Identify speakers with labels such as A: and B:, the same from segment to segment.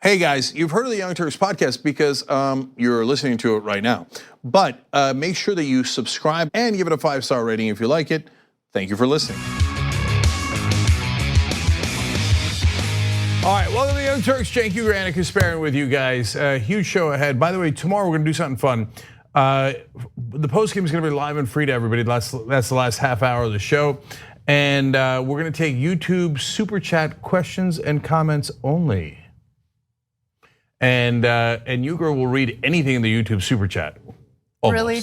A: Hey guys, you've heard of the Young Turks podcast because you're listening to it right now. But make sure that you subscribe and give it a 5-star rating if you like it. Thank you for listening. All right, welcome to the Young Turks. Cenk, Uygur, and Kasparian with you guys. Huge show ahead. By the way, tomorrow we're gonna do something fun. The post game is gonna be live and free to everybody. That's the last half hour of the show. And we're gonna take YouTube super chat questions and comments only. And Uygur will read anything in the YouTube super chat. Almost.
B: Really?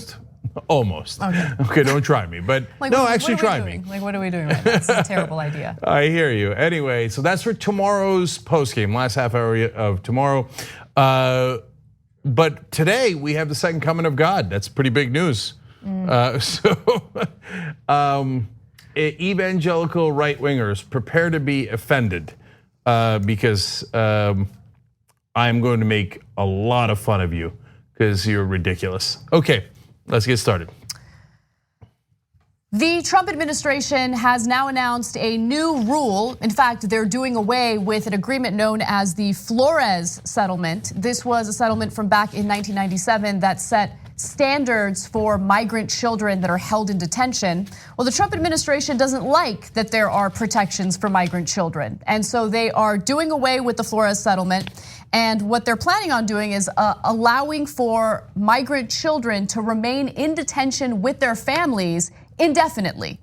A: Almost.
B: Okay,
A: don't try me, but
B: like,
A: no, actually try me.
B: Like, what are we doing right now? This is a terrible idea.
A: I hear you. Anyway, so that's for tomorrow's post game, last half hour of tomorrow. But today we have the second coming of God. That's pretty big news. Evangelical right wingers prepare to be offended because I'm going to make a lot of fun of you because you're ridiculous. Okay, let's get started.
B: The Trump administration has now announced a new rule. In fact, they're doing away with an agreement known as the Flores settlement. This was a settlement from back in 1997 that set standards for migrant children that are held in detention. Well, the Trump administration doesn't like that there are protections for migrant children. And so they are doing away with the Flores settlement. And what they're planning on doing is allowing for migrant children to remain in detention with their families indefinitely.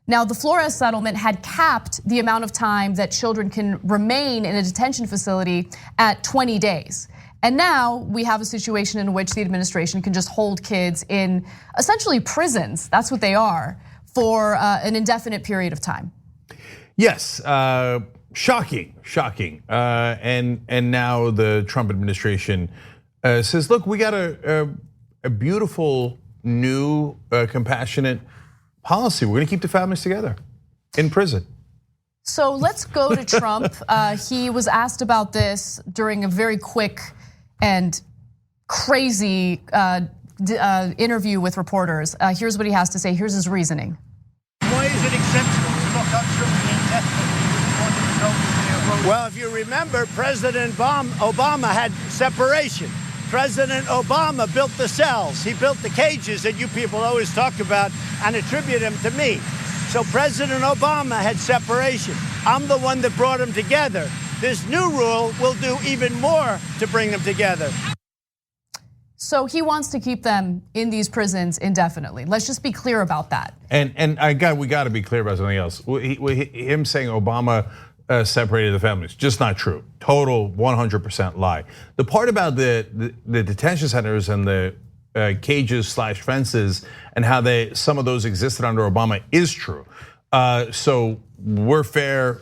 B: Now, the Flores settlement had capped the amount of time that children can remain in a detention facility at 20 days. And now we have a situation in which the administration can just hold kids in essentially prisons, that's what they are, for an indefinite period of time.
A: Yes, shocking. And now the Trump administration says, look, we got a beautiful, new, compassionate policy. We're gonna keep the families together in prison.
B: So let's go to Trump. He was asked about this during a very quick and crazy interview with reporters. Here's what he has to say. Here's his reasoning.
C: Why is it acceptable to lock up children indefinitely? Well, if you remember, President Obama had separation. President Obama built the cells. He built the cages that you people always talk about and attribute them to me. So President Obama had separation. I'm the one that brought them together. This new rule will do even more to bring them together.
B: So he wants to keep them in these prisons indefinitely. Let's just be clear about that.
A: And we got to be clear about something else. Him saying Obama separated the families, just not true. Total 100% lie. The part about the detention centers and the cages / fences and how some of those existed under Obama is true. So we're fair.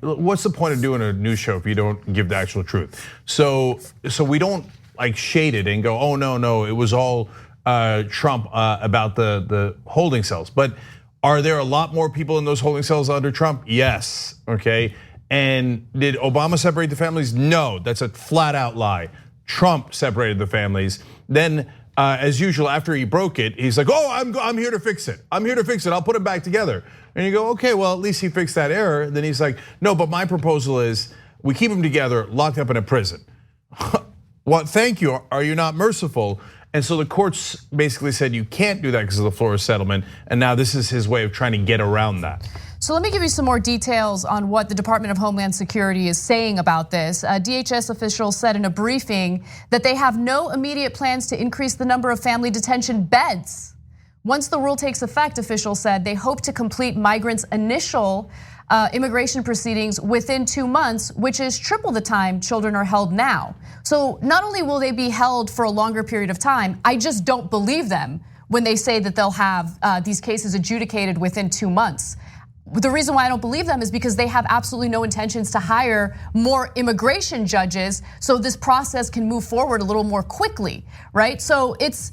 A: What's the point of doing a news show if you don't give the actual truth? So we don't like shade it and go, oh no, it was all Trump about the holding cells. But are there a lot more people in those holding cells under Trump? Yes, okay. And did Obama separate the families? No, that's a flat out lie. Trump separated the families. Then, as usual, after he broke it, he's like, oh, I'm here to fix it. I'm here to fix it, I'll put it back together. And you go, okay, well, at least he fixed that error. Then he's like, no, but my proposal is we keep them together, locked up in a prison. Well, thank you, are you not merciful? And so the courts basically said you can't do that because of the Flores settlement. And now this is his way of trying to get around that.
B: So let me give you some more details on what the Department of Homeland Security is saying about this. DHS officials said in a briefing that they have no immediate plans to increase the number of family detention beds. Once the rule takes effect, officials said they hope to complete migrants' initial immigration proceedings within 2 months, which is triple the time children are held now. So not only will they be held for a longer period of time, I just don't believe them when they say that they'll have these cases adjudicated within 2 months. The reason why I don't believe them is because they have absolutely no intentions to hire more immigration judges so this process can move forward a little more quickly, right? So it's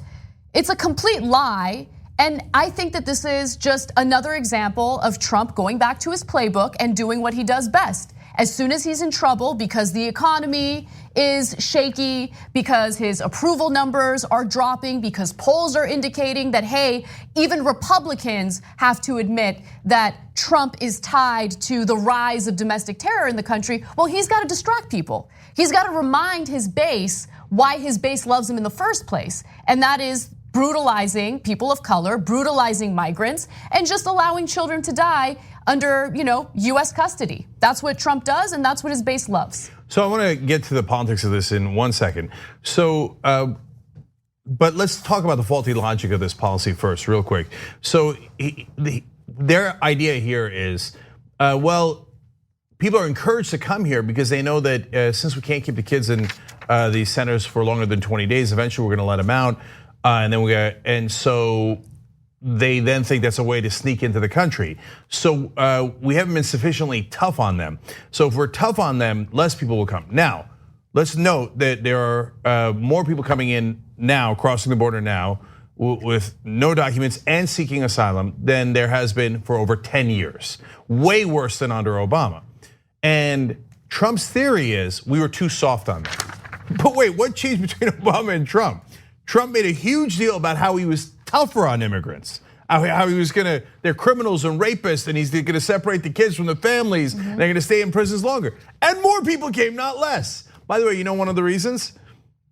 B: a complete lie. And I think that this is just another example of Trump going back to his playbook and doing what he does best. As soon as he's in trouble because the economy is shaky, because his approval numbers are dropping, because polls are indicating that, hey, even Republicans have to admit that Trump is tied to the rise of domestic terror in the country, well, he's got to distract people. He's got to remind his base why his base loves him in the first place, and that is brutalizing people of color, brutalizing migrants, and just allowing children to die under, US custody. That's what Trump does, and that's what his base loves.
A: So I want to get to the politics of this in 1 second. So, but let's talk about the faulty logic of this policy first, real quick. So their idea here is, well, people are encouraged to come here because they know that since we can't keep the kids in these centers for longer than 20 days, eventually we're going to let them out. And so they then think that's a way to sneak into the country. So we haven't been sufficiently tough on them. So if we're tough on them, less people will come. Now, let's note that there are more people coming in now, crossing the border now, with no documents and seeking asylum than there has been for over 10 years. Way worse than under Obama. And Trump's theory is we were too soft on them. But wait, what changed between Obama and Trump? Trump made a huge deal about how he was tougher on immigrants, how he was they're criminals and rapists, and he's gonna separate the kids from the families, and they're gonna stay in prisons longer. And more people came, not less. By the way, one of the reasons?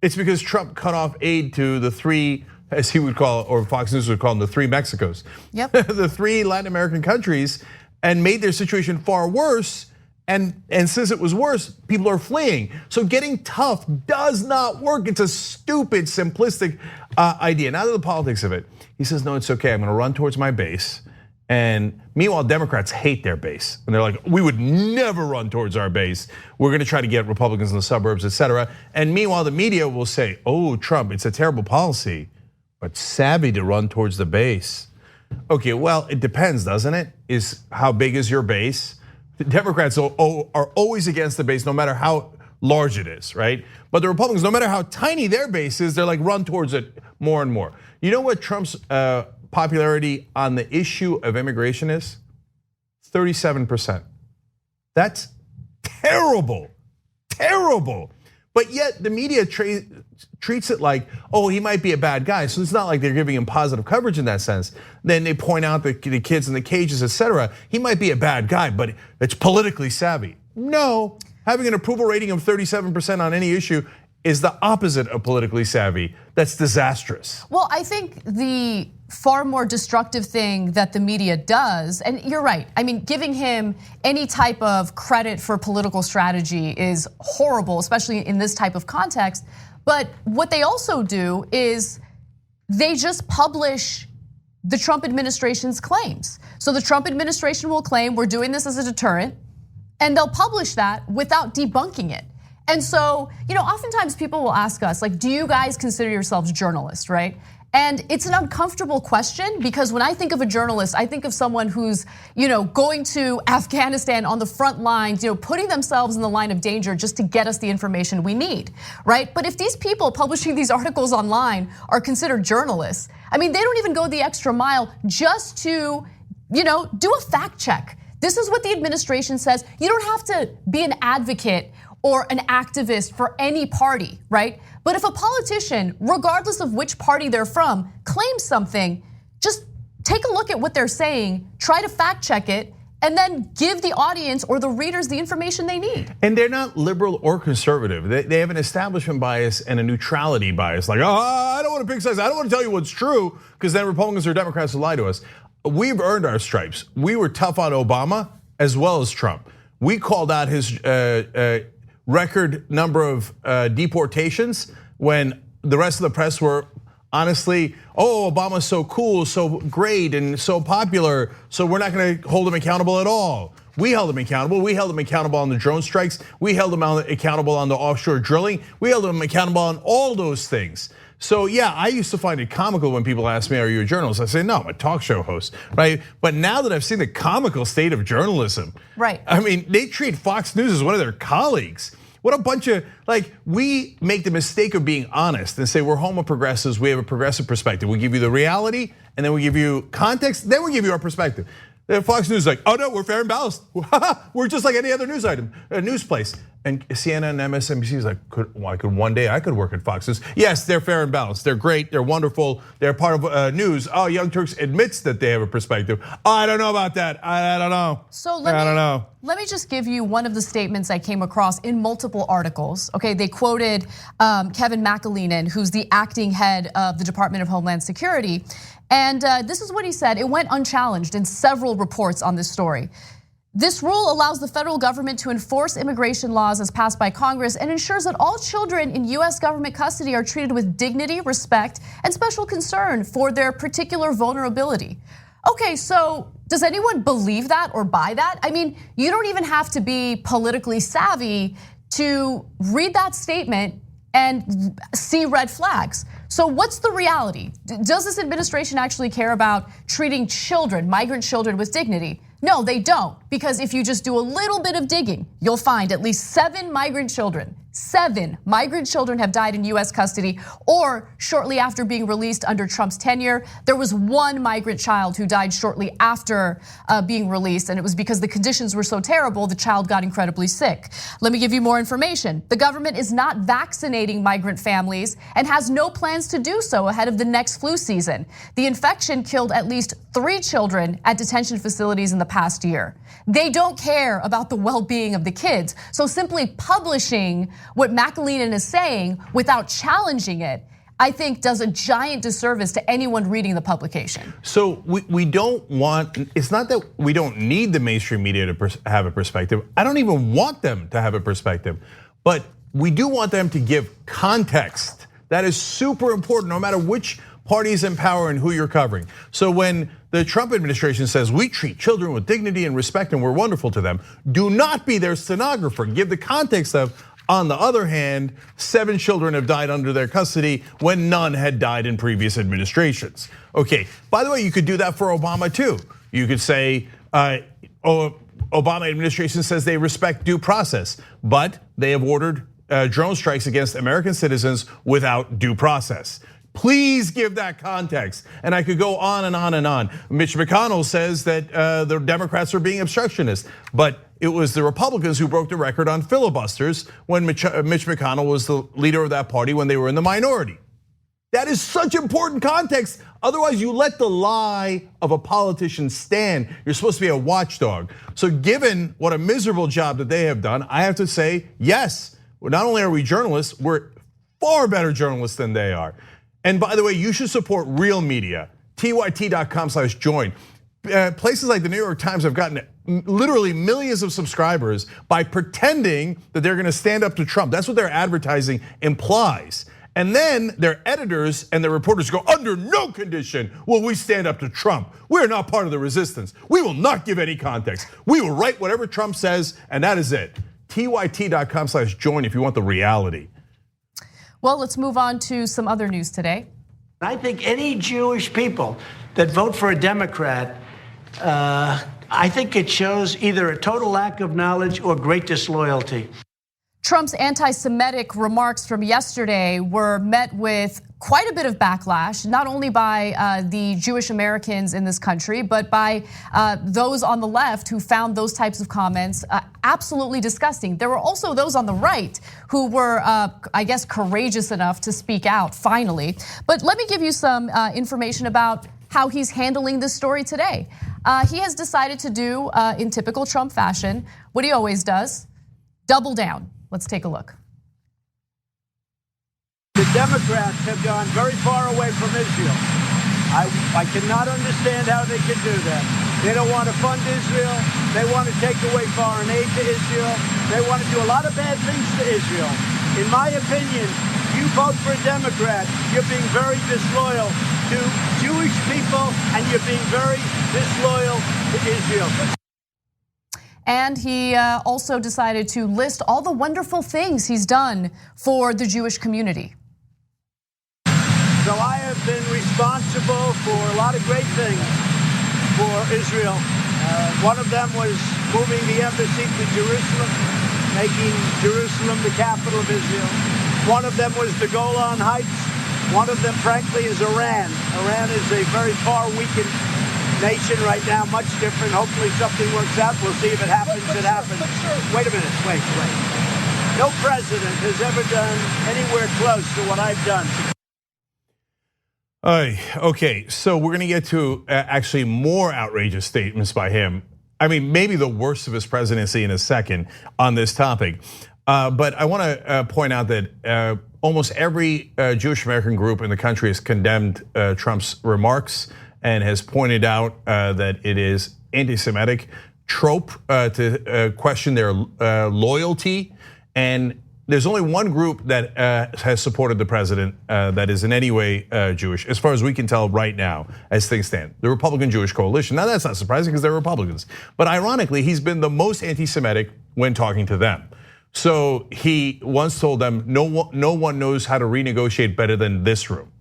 A: It's because Trump cut off aid to the three, as he would call, or Fox News would call them, the three Mexicos.
B: Yep.
A: The three Latin American countries, and made their situation far worse. And since it was worse, people are fleeing. So getting tough does not work. It's a stupid, simplistic idea. Now to the politics of it. He says, no, it's okay. I'm gonna run towards my base. And meanwhile, Democrats hate their base. And they're like, we would never run towards our base. We're gonna try to get Republicans in the suburbs, etc. And meanwhile, the media will say, oh, Trump, it's a terrible policy, but savvy to run towards the base. Okay, well, it depends, doesn't it? How big is your base? The Democrats are always against the base, no matter how large it is, right? But the Republicans, no matter how tiny their base is, they're like run towards it more and more. You know what Trump's popularity on the issue of immigration is? 37%. That's terrible, terrible. But yet the media treats it like, oh, he might be a bad guy. So it's not like they're giving him positive coverage in that sense. Then they point out the kids in the cages, etc. He might be a bad guy, but it's politically savvy. No, having an approval rating of 37% on any issue is the opposite of politically savvy. That's disastrous.
B: Well, I think the far more destructive thing that the media does, and you're right, I mean, giving him any type of credit for political strategy is horrible, especially in this type of context. But what they also do is they just publish the Trump administration's claims. So the Trump administration will claim we're doing this as a deterrent, and they'll publish that without debunking it. And so, oftentimes people will ask us, like, do you guys consider yourselves journalists, right? And it's an uncomfortable question, because when I think of a journalist, I think of someone who's, going to Afghanistan on the front lines, putting themselves in the line of danger just to get us the information we need, right? But if these people publishing these articles online are considered journalists, I mean, they don't even go the extra mile just to, do a fact check. This is what the administration says. You don't have to be an advocate or an activist for any party, right? But if a politician, regardless of which party they're from, claims something, just take a look at what they're saying, try to fact check it, and then give the audience or the readers the information they need.
A: And they're not liberal or conservative. They have an establishment bias and a neutrality bias. Like, I don't want to pick sides. I don't want to tell you what's true, because then Republicans or Democrats will lie to us. We've earned our stripes. We were tough on Obama as well as Trump. We called out his record number of deportations when the rest of the press were honestly, oh, Obama's so cool, so great, and so popular, so we're not gonna hold him accountable at all. We held him accountable. We held him accountable on the drone strikes. We held him accountable on the offshore drilling. We held him accountable on all those things. So yeah, I used to find it comical when people ask me, are you a journalist? I say, no, I'm a talk show host, right? But now that I've seen the comical state of journalism,
B: right?
A: I mean, they treat Fox News as one of their colleagues. What a bunch of, we make the mistake of being honest and say we're homo progressives, we have a progressive perspective. We give you the reality, and then we give you context, then we give you our perspective. Fox News is like, oh no, we're fair and balanced. We're just like any other news item, news place. And CNN and MSNBC is like, one day I could work at Fox News. Yes, they're fair and balanced. They're great. They're wonderful. They're part of news. Oh, Young Turks admits that they have a perspective. Oh, I don't know about that. I don't know.
B: So
A: I don't know.
B: Let me just give you one of the statements I came across in multiple articles. Okay, they quoted Kevin McAleenan, who's the acting head of the Department of Homeland Security. And this is what he said. It went unchallenged in several reports on this story. This rule allows the federal government to enforce immigration laws as passed by Congress and ensures that all children in US government custody are treated with dignity, respect, and special concern for their particular vulnerability. Okay, so does anyone believe that or buy that? I mean, you don't even have to be politically savvy to read that statement and see red flags. So what's the reality? Does this administration actually care about treating children, migrant children, with dignity? No, they don't, because if you just do a little bit of digging, you'll find at least 7 migrant children. 7 migrant children have died in US custody, or shortly after being released under Trump's tenure. There was 1 migrant child who died shortly after being released, and it was because the conditions were so terrible, the child got incredibly sick. Let me give you more information. The government is not vaccinating migrant families and has no plans to do so ahead of the next flu season. The infection killed at least 3 children at detention facilities in the past year. They don't care about the well-being of the kids, so simply publishing what McAleenan is saying without challenging it, I think does a giant disservice to anyone reading the publication.
A: So we don't want, it's not that we don't need the mainstream media to have a perspective. I don't even want them to have a perspective, but we do want them to give context. That is super important, no matter which party's in power and who you're covering. So when the Trump administration says we treat children with dignity and respect and we're wonderful to them, do not be their stenographer. Give the context of, on the other hand, 7 children have died under their custody when none had died in previous administrations. Okay, by the way, you could do that for Obama too. You could say, Obama administration says they respect due process, but they have ordered drone strikes against American citizens without due process. Please give that context. And I could go on and on and on. Mitch McConnell says that the Democrats are being obstructionist, but it was the Republicans who broke the record on filibusters when Mitch McConnell was the leader of that party when they were in the minority. That is such important context. Otherwise, you let the lie of a politician stand. You're supposed to be a watchdog. So given what a miserable job that they have done, I have to say, yes, not only are we journalists, we're far better journalists than they are. And by the way, you should support real media, tyt.com/join. Places like the New York Times have gotten literally millions of subscribers by pretending that they're gonna stand up to Trump. That's what their advertising implies. And then their editors and their reporters go, under no condition will we stand up to Trump. We're not part of the resistance. We will not give any context. We will write whatever Trump says, and that is it. tyt.com/join if you want the reality.
B: Well, let's move on to some other news today.
D: I think any Jewish people that vote for a Democrat, I think it shows either a total lack of knowledge or great disloyalty.
B: Trump's anti-Semitic remarks from yesterday were met with quite a bit of backlash, not only by the Jewish Americans in this country, but by those on the left who found those types of comments absolutely disgusting. There were also those on the right who were, I guess, courageous enough to speak out finally. But let me give you some information about how he's handling this story today. He has decided to do, in typical Trump fashion, what he always does, double down. Let's take a look.
C: The Democrats have gone very far away from Israel. I cannot understand how they can do that. They don't want to fund Israel. They want to take away foreign aid to Israel. They want to do a lot of bad things to Israel. In my opinion, you vote for a Democrat, you're being very disloyal to Jewish people, and you're being very disloyal to Israel.
B: And he also decided to list all the wonderful things he's done for the Jewish community.
C: So I have been responsible for a lot of great things for Israel. One of them was moving the embassy to Jerusalem, making Jerusalem the capital of Israel. One of them was the Golan Heights. One of them, frankly, is Iran. Iran is a very far weakened nation right now, much different. Hopefully something works out. We'll see if it happens. It happens. Wait a minute. Wait. No president has ever done anywhere close to what I've done.
A: Okay, so we're gonna get to actually more outrageous statements by him. I mean, maybe the worst of his presidency in a second on this topic. But I wanna point out that almost every Jewish American group in the country has condemned Trump's remarks and has pointed out that it is anti-Semitic trope to question their loyalty. And there's only one group that has supported the president that is in any way Jewish, as far as we can tell right now, as things stand, the Republican Jewish Coalition. Now that's not surprising because they're Republicans. But ironically, he's been the most anti-Semitic when talking to them. So he once told them, no one knows how to renegotiate better than this room.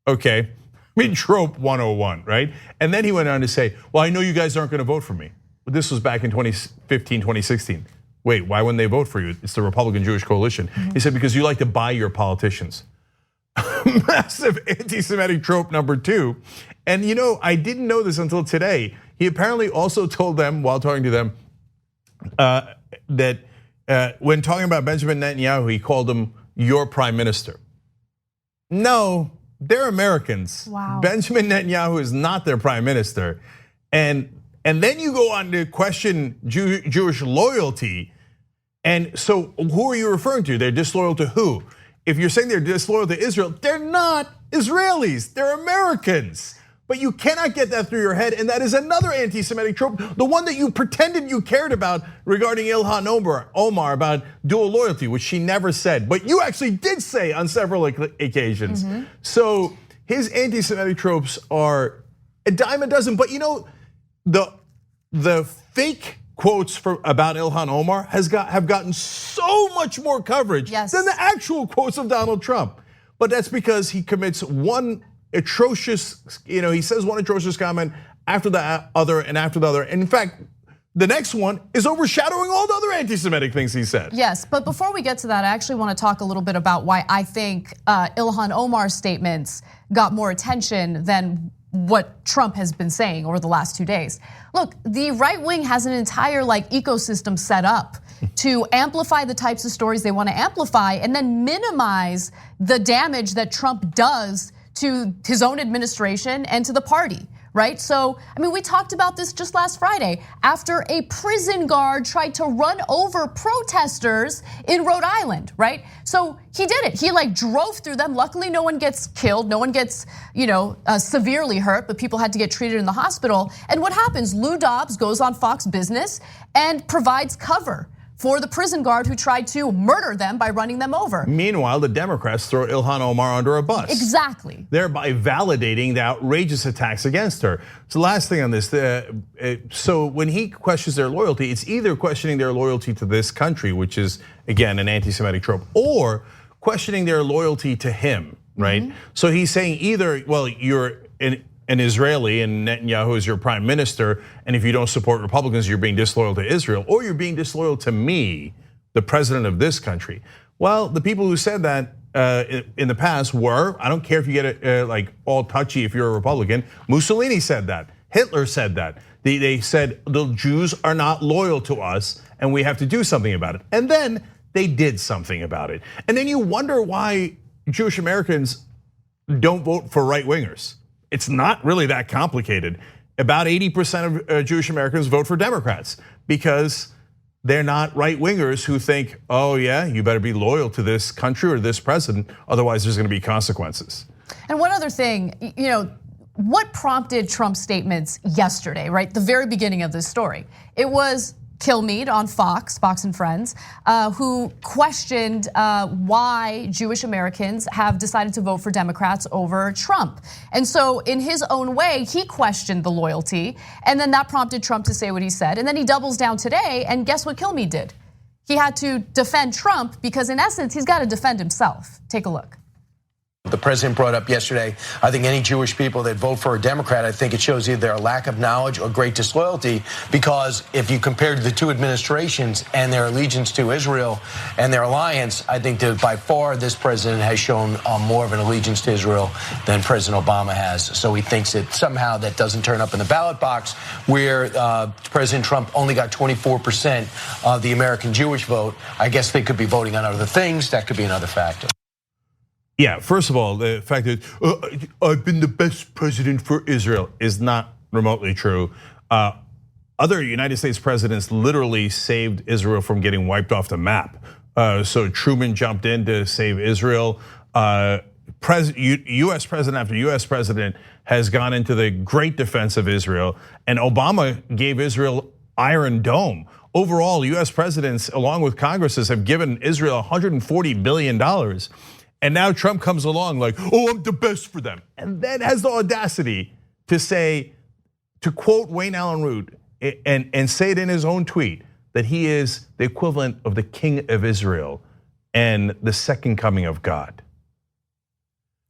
A: Okay, I mean, trope 101, right? And then he went on to say, well, I know you guys aren't gonna vote for me. But this was back in 2015, 2016. Wait, why wouldn't they vote for you? It's the Republican Jewish Coalition. He said, because you like to buy your politicians. Massive anti-Semitic trope number 2. And I didn't know this until today. He apparently also told them, while talking to them, that when talking about Benjamin Netanyahu, he called him your prime minister. No, they're Americans.
B: Wow.
A: Benjamin Netanyahu is not their prime minister. And then you go on to question Jewish loyalty. And so who are you referring to? They're disloyal to who? If you're saying they're disloyal to Israel, they're not Israelis, they're Americans. But you cannot get that through your head, and that is another anti-Semitic trope, the one that you pretended you cared about regarding Ilhan Omar about dual loyalty, which she never said, but you actually did say on several occasions. So his anti-Semitic tropes are a dime a dozen, but the fake quotes about Ilhan Omar have gotten so much more coverage than the actual quotes of Donald Trump. But that's because he commits one atrocious, he says one atrocious comment after the other and after the other. And in fact, the next one is overshadowing all the other anti-Semitic things he said.
B: Yes, but before we get to that, I actually want to talk a little bit about why I think Ilhan Omar's statements got more attention than what Trump has been saying over the last 2 days. Look, the right wing has an entire ecosystem set up to amplify the types of stories they want to amplify and then minimize the damage that Trump does to his own administration and to the party, right? So, I mean, we talked about this just last Friday after a prison guard tried to run over protesters in Rhode Island, right? So he did it. He drove through them. Luckily, no one gets killed. No one gets, severely hurt, but people had to get treated in the hospital. And what happens? Lou Dobbs goes on Fox Business and provides cover for the prison guard who tried to murder them by running them over.
A: Meanwhile, the Democrats throw Ilhan Omar under a bus.
B: Exactly.
A: Thereby validating the outrageous attacks against her. So last thing on this, so when he questions their loyalty, it's either questioning their loyalty to this country, which is, again, an anti-Semitic trope, or questioning their loyalty to him, right? So he's saying either, well, you're an Israeli and Netanyahu is your prime minister, and if you don't support Republicans, you're being disloyal to Israel, or you're being disloyal to me, the president of this country. Well, the people who said that in the past were, I don't care if you get it all touchy if you're a Republican, Mussolini said that, Hitler said that. They said the Jews are not loyal to us and we have to do something about it. And then they did something about it. And then you wonder why Jewish Americans don't vote for right wingers. It's not really that complicated. About 80% of Jewish Americans vote for Democrats because they're not right wingers who think, oh yeah, you better be loyal to this country or this president, otherwise there's gonna be consequences.
B: And one other thing, what prompted Trump's statements yesterday, right? The very beginning of this story. It was Kilmeade on Fox and Friends, who questioned why Jewish Americans have decided to vote for Democrats over Trump. And so in his own way, he questioned the loyalty, and then that prompted Trump to say what he said. And then he doubles down today, and guess what Kilmeade did? He had to defend Trump because in essence, he's got to defend himself. Take a look.
E: The president brought up yesterday, I think any Jewish people that vote for a Democrat, I think it shows either a lack of knowledge or great disloyalty, because if you compared the two administrations and their allegiance to Israel and their alliance, I think that by far this president has shown more of an allegiance to Israel than President Obama has. So he thinks that somehow that doesn't turn up in the ballot box, where President Trump only got 24% of the American Jewish vote. I guess they could be voting on other things. That could be another factor.
A: Yeah, first of all, the fact that I've been the best president for Israel is not remotely true. Other United States presidents literally saved Israel from getting wiped off the map. So Truman jumped in to save Israel. US president after US president has gone into the great defense of Israel, and Obama gave Israel Iron Dome. Overall, US presidents, along with Congresses, have given Israel $140 billion. And now Trump comes along like, oh, I'm the best for them. And then has the audacity to say, to quote Wayne Allen Root and say it in his own tweet, that he is the equivalent of the king of Israel and the second coming of God.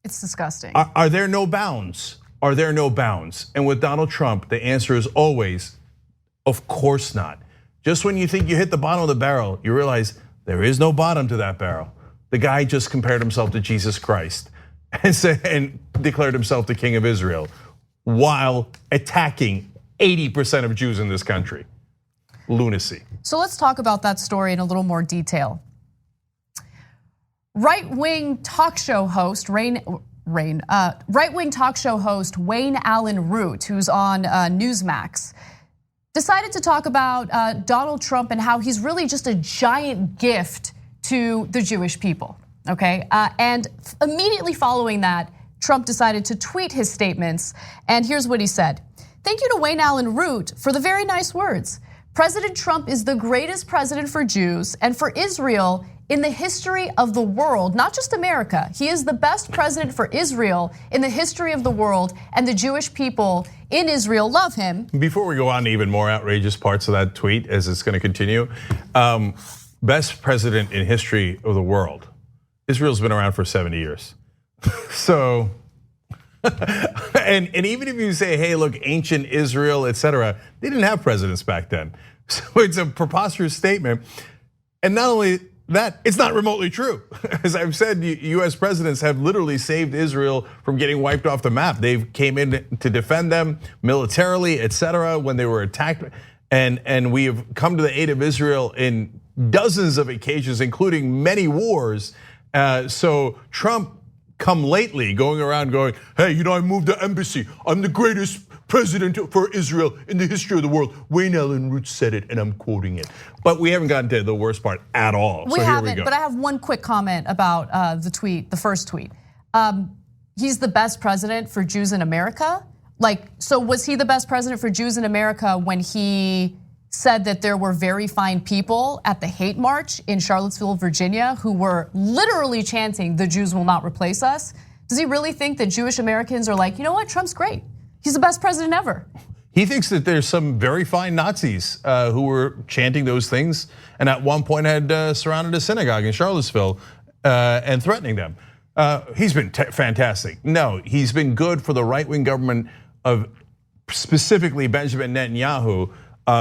B: It's disgusting.
A: Are there no bounds? Are there no bounds? And with Donald Trump, the answer is always, of course not. Just when you think you hit the bottom of the barrel, you realize there is no bottom to that barrel. The guy just compared himself to Jesus Christ and declared himself the king of Israel while attacking 80% of Jews in this country. Lunacy.
B: So let's talk about that story in a little more detail. Right-wing talk show host Wayne Allen Root, who's on Newsmax, decided to talk about Donald Trump and how he's really just a giant gift to the Jewish people, okay? And immediately following that, Trump decided to tweet his statements, and here's what he said. Thank you to Wayne Allen Root for the very nice words. President Trump is the greatest president for Jews and for Israel in the history of the world, not just America. He is the best president for Israel in the history of the world, and the Jewish people in Israel love him.
A: Before we go on to even more outrageous parts of that tweet, as it's gonna continue, best president in history of the world. Israel's been around for 70 years. So, and even if you say, hey, look, ancient Israel, etc., they didn't have presidents back then. So it's a preposterous statement. And not only that, it's not remotely true. As I've said, US presidents have literally saved Israel from getting wiped off the map. They came in to defend them militarily, etc., when they were attacked. And we have come to the aid of Israel in dozens of occasions, including many wars. So Trump come lately going around going, hey, I moved the embassy. I'm the greatest president for Israel in the history of the world. Wayne Allen Root said it, and I'm quoting it. But we haven't gotten to the worst part at all.
B: We haven't, but I have one quick comment about the tweet, the first tweet. He's the best president for Jews in America. So was he the best president for Jews in America when he said that there were very fine people at the hate march in Charlottesville, Virginia, who were literally chanting, the Jews will not replace us? Does he really think that Jewish Americans are like, you know what, Trump's great. He's the best president ever.
A: He thinks that there's some very fine Nazis who were chanting those things, and at one point had surrounded a synagogue in Charlottesville and threatening them. He's been fantastic. No, he's been good for the right-wing government of specifically Benjamin Netanyahu,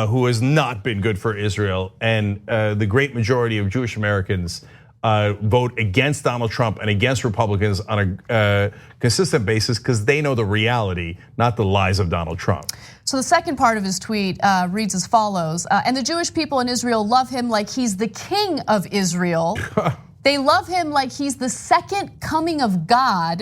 A: who has not been good for Israel, and the great majority of Jewish Americans vote against Donald Trump and against Republicans on a consistent basis because they know the reality, not the lies of Donald Trump.
B: So the second part of his tweet reads as follows, and the Jewish people in Israel love him like he's the king of Israel. They love him like he's the second coming of God.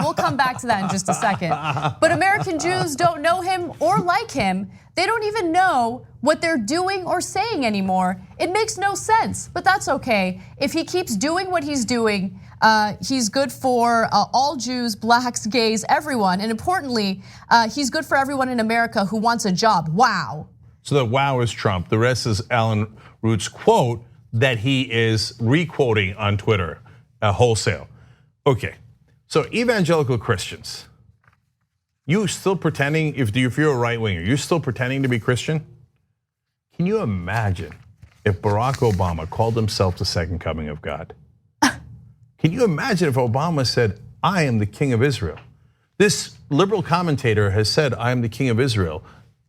B: We'll come back to that in just a second. But American Jews don't know him or like him. They don't even know what they're doing or saying anymore. It makes no sense, but that's okay. If he keeps doing what he's doing, he's good for all Jews, blacks, gays, everyone. And importantly, he's good for everyone in America who wants a job. Wow.
A: So the wow is Trump. The rest is Allen Root's quote that he is re-quoting on Twitter wholesale. Okay, so evangelical Christians, you still pretending, if you're a right winger, you're still pretending to be Christian? Can you imagine if Barack Obama called himself the second coming of God? Can you imagine if Obama said, I am the king of Israel. This liberal commentator has said, I am the king of Israel.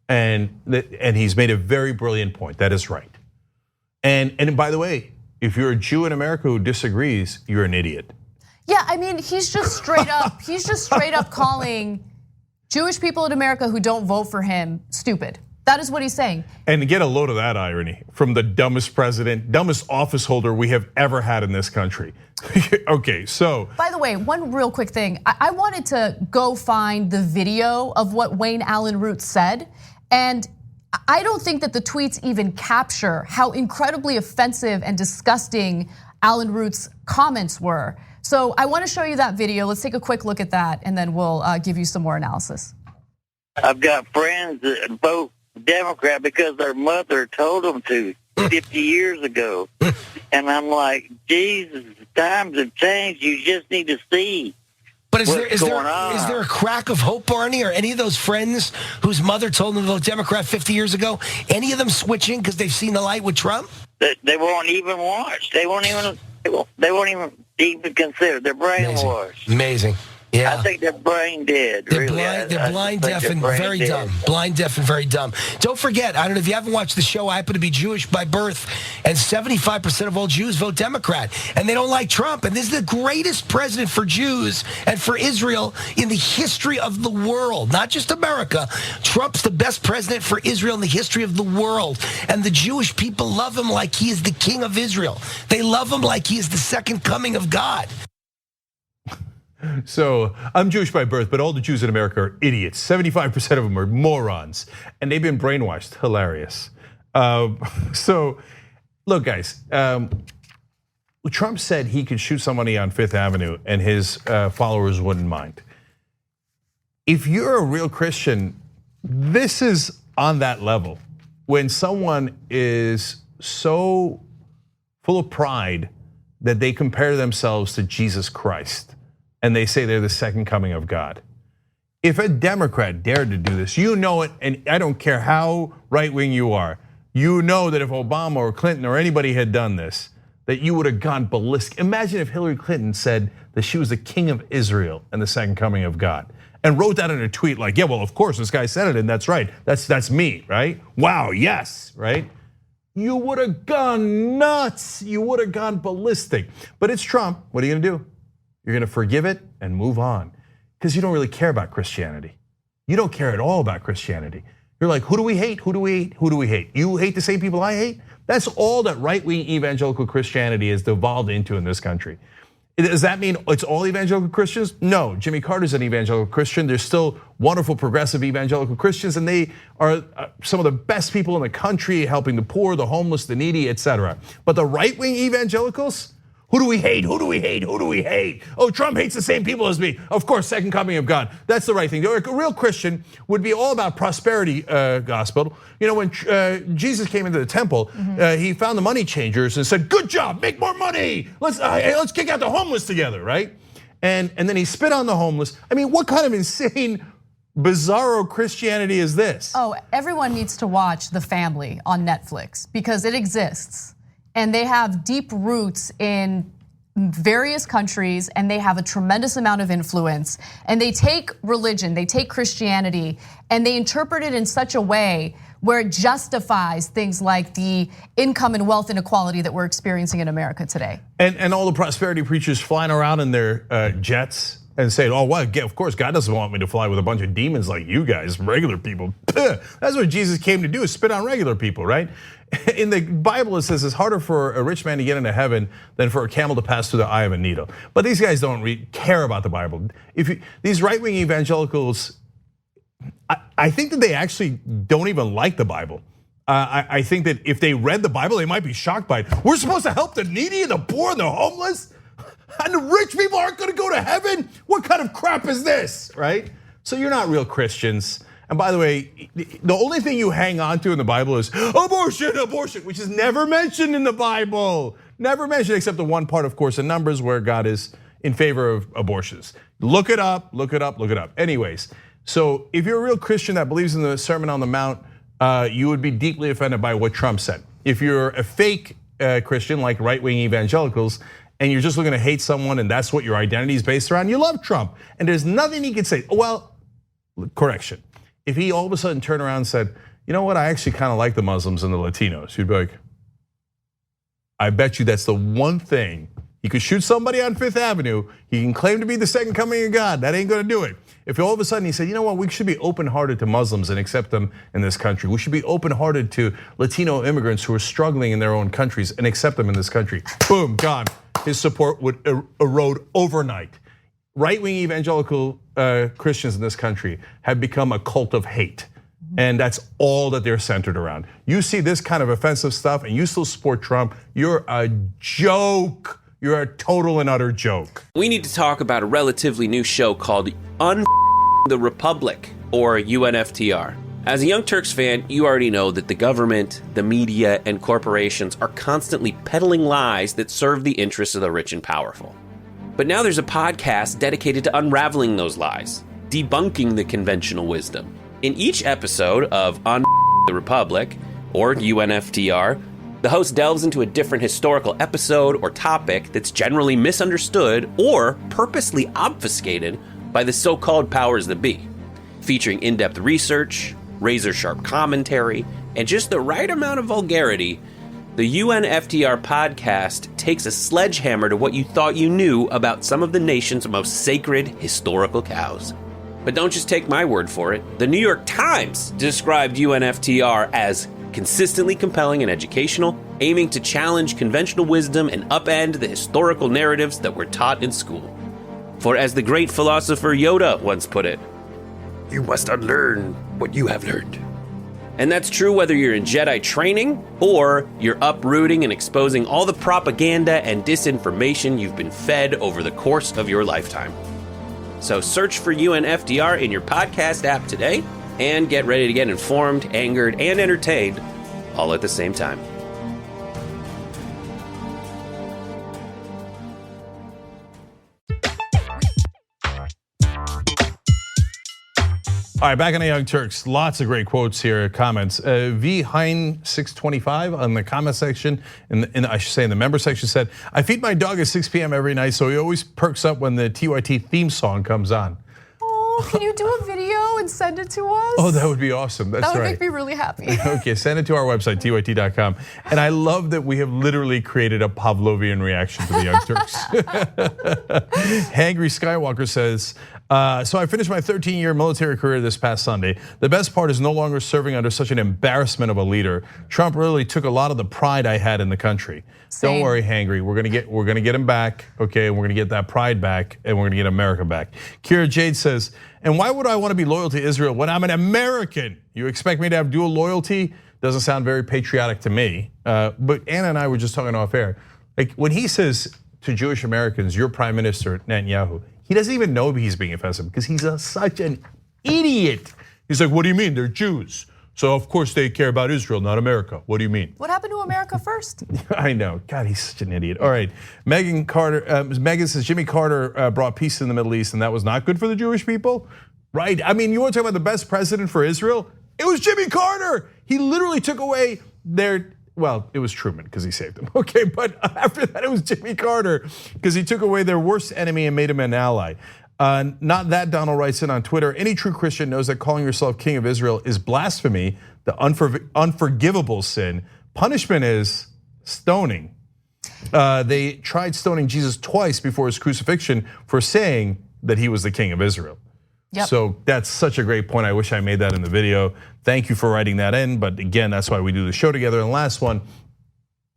A: And he's made a very brilliant point. That is right. And by the way, if you're a Jew in America who disagrees, you're an idiot.
B: Yeah, I mean, he's just straight up calling Jewish people in America who don't vote for him stupid. That is what he's saying.
A: And get a load of that irony from the dumbest president, dumbest office holder we have ever had in this country. Okay, so.
B: By the way, one real quick thing. I wanted to go find the video of what Wayne Allen Root said. And I don't think that the tweets even capture how incredibly offensive and disgusting Allen Root's comments were. So I want to show you that video. Let's take a quick look at that, and then we'll give you some more analysis.
F: I've got friends that vote Democrat because their mother told them to 50 years ago. And I'm like, Jesus, times have changed. You just need to see.
G: But is there a crack of hope, Barney, or any of those friends whose mother told them to vote Democrat 50 years ago? Any of them switching because they've seen the light with Trump?
F: They won't even watch. They won't even consider. They're brainwashed.
G: Amazing. Yeah.
F: I think they're brain dead.
G: They're
F: really.
G: They're blind, deaf, and very dumb. Blind, deaf, and very dumb. Don't forget, I don't know if you haven't watched the show, I happen to be Jewish by birth, and 75% of all Jews vote Democrat, and they don't like Trump. And this is the greatest president for Jews and for Israel in the history of the world, not just America. Trump's the best president for Israel in the history of the world. And the Jewish people love him like he is the king of Israel. They love him like he is the second coming of God.
A: So I'm Jewish by birth, but all the Jews in America are idiots. 75% of them are morons, and they've been brainwashed. Hilarious. So look, guys, Trump said he could shoot somebody on Fifth Avenue and his followers wouldn't mind. If you're a real Christian, this is on that level. When someone is so full of pride that they compare themselves to Jesus Christ, and they say they're the second coming of God. If a Democrat dared to do this, you know it, and I don't care how right-wing you are, you know that if Obama or Clinton or anybody had done this, that you would have gone ballistic. Imagine if Hillary Clinton said that she was the king of Israel and the second coming of God, and wrote that in a tweet like, yeah, well, of course, this guy said it, and that's right, that's me, right? Wow, yes, right? You would have gone nuts, you would have gone ballistic. But it's Trump, what are you gonna do? You're gonna forgive it and move on because you don't really care about Christianity. You don't care at all about Christianity. You're like, who do we hate? Who do we hate? Who do we hate? You hate the same people I hate? That's all that right-wing evangelical Christianity has devolved into in this country. Does that mean it's all evangelical Christians? No, Jimmy Carter's an evangelical Christian. There's still wonderful progressive evangelical Christians, and they are some of the best people in the country, helping the poor, the homeless, the needy, etc. But the right-wing evangelicals, who do we hate? Who do we hate? Who do we hate? Oh, Trump hates the same people as me. Of course, second coming of God. That's the right thing. A real Christian would be all about prosperity gospel. You know, when Jesus came into the temple, he found the money changers and said, "Good job, make more money. Let's kick out the homeless together," right? And then he spit on the homeless. I mean, what kind of insane, bizarro Christianity is this?
B: Oh, everyone needs to watch The Family on Netflix because it exists. And they have deep roots in various countries, and they have a tremendous amount of influence. And they take religion, they take Christianity, and they interpret it in such a way where it justifies things like the income and wealth inequality that we're experiencing in America today.
A: And all the prosperity preachers flying around in their jets and saying, oh, well, of course, God doesn't want me to fly with a bunch of demons like you guys, regular people. That's what Jesus came to do, is spit on regular people, right? In the Bible, it says it's harder for a rich man to get into heaven than for a camel to pass through the eye of a needle. But these guys don't care about the Bible. These right-wing evangelicals, I think that they actually don't even like the Bible. I think that if they read the Bible, they might be shocked by it. We're supposed to help the needy and the poor and the homeless? And the rich people aren't gonna go to heaven? What kind of crap is this, right? So you're not real Christians. And by the way, the only thing you hang on to in the Bible is abortion, abortion, which is never mentioned in the Bible. Never mentioned, except the one part, of course, in Numbers where God is in favor of abortions. Look it up, look it up, look it up. Anyways, so if you're a real Christian that believes in the Sermon on the Mount, you would be deeply offended by what Trump said. If you're a fake Christian like right-wing evangelicals, and you're just looking to hate someone and that's what your identity is based around, you love Trump. And there's nothing he can say. Well, correction. If he all of a sudden turned around and said, you know what, I actually kind of like the Muslims and the Latinos, you'd be like, I bet you that's the one thing. He could shoot somebody on Fifth Avenue. He can claim to be the second coming of God. That ain't gonna do it. If all of a sudden he said, you know what, we should be open-hearted to Muslims and accept them in this country. We should be open-hearted to Latino immigrants who are struggling in their own countries and accept them in this country. Boom, gone. His support would erode overnight. Right-wing evangelical Christians in this country have become a cult of hate. And that's all that they're centered around. You see this kind of offensive stuff and you still support Trump, you're a joke. You're a total and utter joke.
H: We need to talk about a relatively new show called the Republic, or UNFTR. As a Young Turks fan, you already know that the government, the media, and corporations are constantly peddling lies that serve the interests of the rich and powerful. But now there's a podcast dedicated to unraveling those lies, debunking the conventional wisdom. In each episode of the Republic, or UNFTR, the host delves into a different historical episode or topic that's generally misunderstood or purposely obfuscated by the so-called powers that be, featuring in-depth research, razor-sharp commentary, and just the right amount of vulgarity. The UNFTR podcast takes a sledgehammer to what you thought you knew about some of the nation's most sacred historical cows. But don't just take my word for it. The New York Times described UNFTR as consistently compelling and educational, aiming to challenge conventional wisdom and upend the historical narratives that were taught in school. For as the great philosopher Yoda once put it, you must unlearn what you have learned. And that's true whether you're in Jedi training or you're uprooting and exposing all the propaganda and disinformation you've been fed over the course of your lifetime. So search for UNFTR in your podcast app today and get ready to get informed, angered, and entertained all at the same time.
A: All right, back on the Young Turks. Lots of great quotes here, comments. V Hein 625 on the comment section, I should say in the member section said, I feed my dog at 6 p.m. every night, so he always perks up when the TYT theme song comes on.
B: Oh, can you do a video and send it to us?
A: Oh, that would be awesome. That's right.
B: That would make me really happy.
A: Okay, send it to our website, tyt.com. And I love that we have literally created a Pavlovian reaction to the Young Turks. Hangry Skywalker says, so I finished my 13-year military career this past Sunday. The best part is no longer serving under such an embarrassment of a leader. Trump really took a lot of the pride I had in the country. Same. Don't worry, Hangry. We're gonna get him back, okay? We're gonna get that pride back, and we're gonna get America back. Kira Jade says, and why would I want to be loyal to Israel when I'm an American? You expect me to have dual loyalty? Doesn't sound very patriotic to me. But Anna and I were just talking off air. Like when he says to Jewish Americans, your prime minister, Netanyahu, he doesn't even know he's being offensive because he's such an idiot. He's like, what do you mean? They're Jews. So of course they care about Israel, not America. What do you mean?
B: What happened to America first?
A: I know, God, he's such an idiot. All right, Megan says Jimmy Carter brought peace in the Middle East and that was not good for the Jewish people, right? I mean, you want to talk about the best president for Israel? It was Jimmy Carter. He literally took away well, it was Truman because he saved them, okay? But after that, it was Jimmy Carter because he took away their worst enemy and made him an ally. Not that, Donald writes in on Twitter, any true Christian knows that calling yourself king of Israel is blasphemy, the unforgivable sin. Punishment is stoning. They tried stoning Jesus twice before his crucifixion for saying that he was the king of Israel. Yep. So that's such a great point. I wish I made that in the video. Thank you for writing that in. But again, that's why we do the show together. And the last one,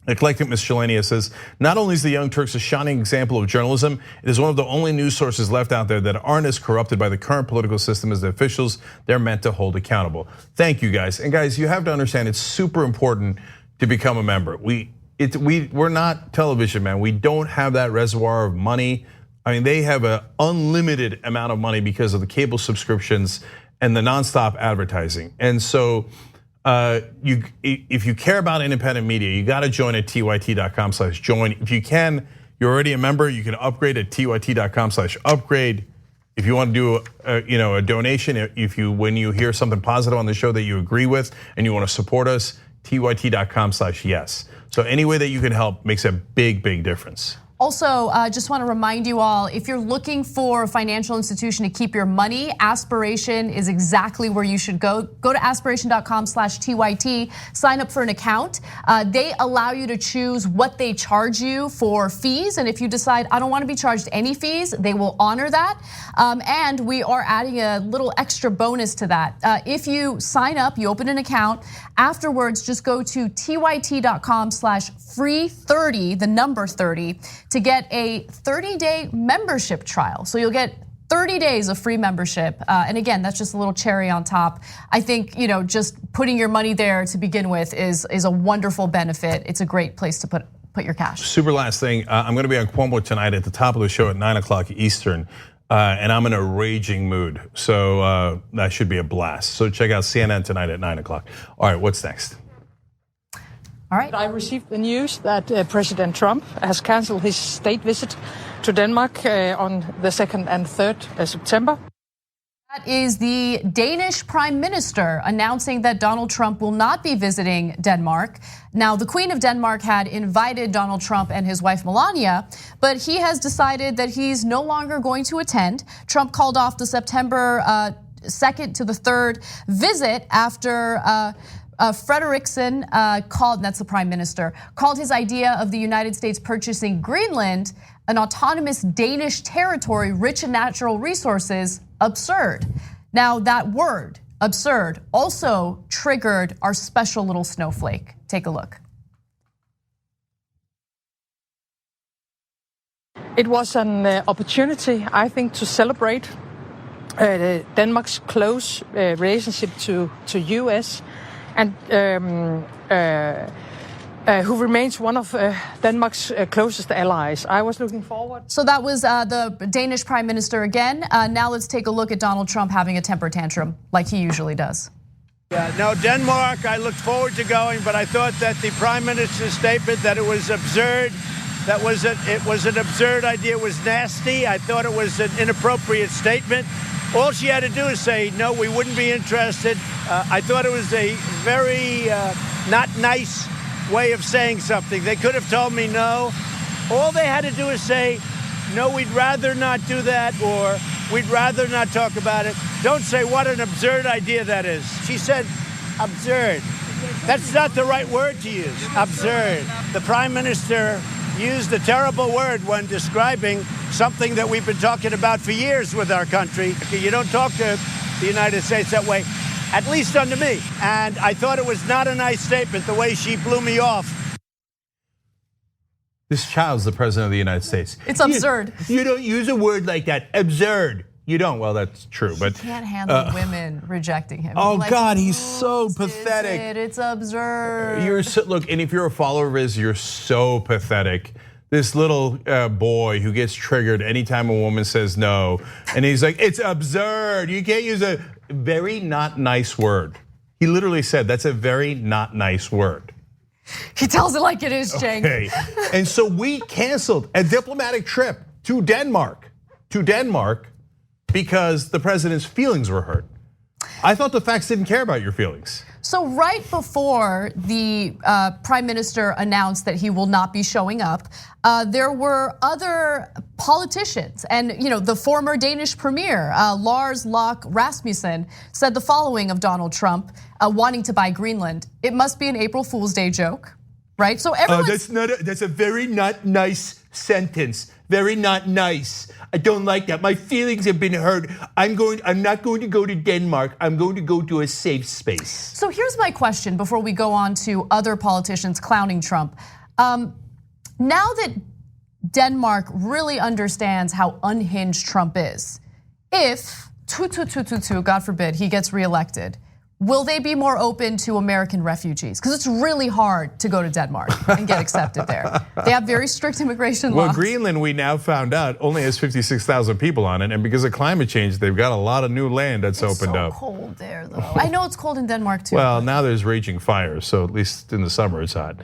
A: Eclectic Miscellanea says, not only is the Young Turks a shining example of journalism, it is one of the only news sources left out there that aren't as corrupted by the current political system as the officials they're meant to hold accountable. Thank you guys. And guys, you have to understand it's super important to become a member. We're not television, man. We don't have that reservoir of money. I mean, they have an unlimited amount of money because of the cable subscriptions and the nonstop advertising. And so if you care about independent media, you got to join at tyt.com/join. If you can, you're already a member, you can upgrade at tyt.com/upgrade. If you want to do a donation, when you hear something positive on the show that you agree with and you want to support us, tyt.com/yes. So any way that you can help makes a big, big difference.
B: Also, just want to remind you all, if you're looking for a financial institution to keep your money, Aspiration is exactly where you should go. Go to aspiration.com/TYT, sign up for an account. They allow you to choose what they charge you for fees. And if you decide, I don't want to be charged any fees, they will honor that. And we are adding a little extra bonus to that. If you sign up, you open an account, afterwards, just go to tyt.com/free30, the number 30, to get a 30-day membership trial. So you'll get 30 days of free membership. And again, that's just a little cherry on top. I think, just putting your money there to begin with is a wonderful benefit. It's a great place to put your cash.
A: Super last thing, I'm gonna be on Cuomo tonight at the top of the show at 9 o'clock Eastern. And I'm in a raging mood. So that should be a blast. So check out CNN tonight at 9 o'clock. All right, what's next?
B: All right.
I: I received the news that President Trump has canceled his state visit to Denmark on the 2nd and 3rd September.
B: That is the Danish Prime Minister announcing that Donald Trump will not be visiting Denmark. Now, the Queen of Denmark had invited Donald Trump and his wife Melania, but he has decided that he's no longer going to attend. Trump called off the September 2nd to the 3rd visit after Frederiksen called, that's the Prime Minister, called his idea of the United States purchasing Greenland, an autonomous Danish territory rich in natural resources, absurd. Now that word, absurd, also triggered our special little snowflake. Take a look.
I: It was an opportunity, I think, to celebrate Denmark's close relationship to US, and who remains one of Denmark's closest allies. I was looking forward.
B: So that was the Danish Prime Minister again. Now let's take a look at Donald Trump having a temper tantrum like he usually does.
C: Yeah, no, Denmark, I looked forward to going, but I thought that the Prime Minister's statement that it was absurd, it was an absurd idea, it was nasty. I thought it was an inappropriate statement. All she had to do is say, no, we wouldn't be interested. I thought it was a very not nice way of saying something. They could have told me no. All they had to do is say, no, we'd rather not do that, or we'd rather not talk about it. Don't say what an absurd idea that is. She said absurd. That's not the right word to use, absurd. The Prime Minister used a terrible word when describing something that we've been talking about for years with our country. You don't talk to the United States that way, at least under me. And I thought it was not a nice statement, the way she blew me off.
A: This child's the president of the United States.
B: It's absurd.
A: You don't use a word like that, absurd. You don't, well, that's true, but.
B: He can't handle women rejecting him.
A: Oh God, he's so pathetic.
B: It's absurd.
A: Look, and if you're a follower of his, you're so pathetic. This little boy who gets triggered anytime a woman says no, and he's like, it's absurd. You can't use a very not nice word. He literally said, that's a very not nice word.
B: He tells it like it is, Cenk.
A: Okay. And so we canceled a diplomatic trip to Denmark because the president's feelings were hurt. I thought the facts didn't care about your feelings.
B: So right before the Prime Minister announced that he will not be showing up, there were other politicians, and the former Danish premier, Lars Løkke Rasmussen, said the following of Donald Trump wanting to buy Greenland. It must be an April Fool's Day joke, right? So
A: that's a very not nice sentence. Very not nice. I don't like that. My feelings have been hurt. I'm not going to go to Denmark. I'm going to go to a safe space.
B: So here's my question before we go on to other politicians clowning Trump. Now that Denmark really understands how unhinged Trump is, if God forbid he gets reelected, will they be more open to American refugees? Because it's really hard to go to Denmark and get accepted there. They have very strict immigration laws.
A: Well, Greenland, we now found out, only has 56,000 people on it. And because of climate change, they've got a lot of new land that's opened up.
B: It's so cold there, though. I know it's cold in Denmark, too.
A: Well, now there's raging fires, so at least in the summer it's hot.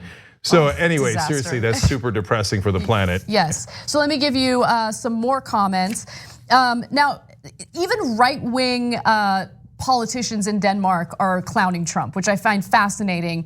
A: So anyway,
B: disaster.
A: Seriously, that's super depressing for the planet.
B: Yes, so let me give you some more comments. Now, even right-wing politicians in Denmark are clowning Trump, which I find fascinating.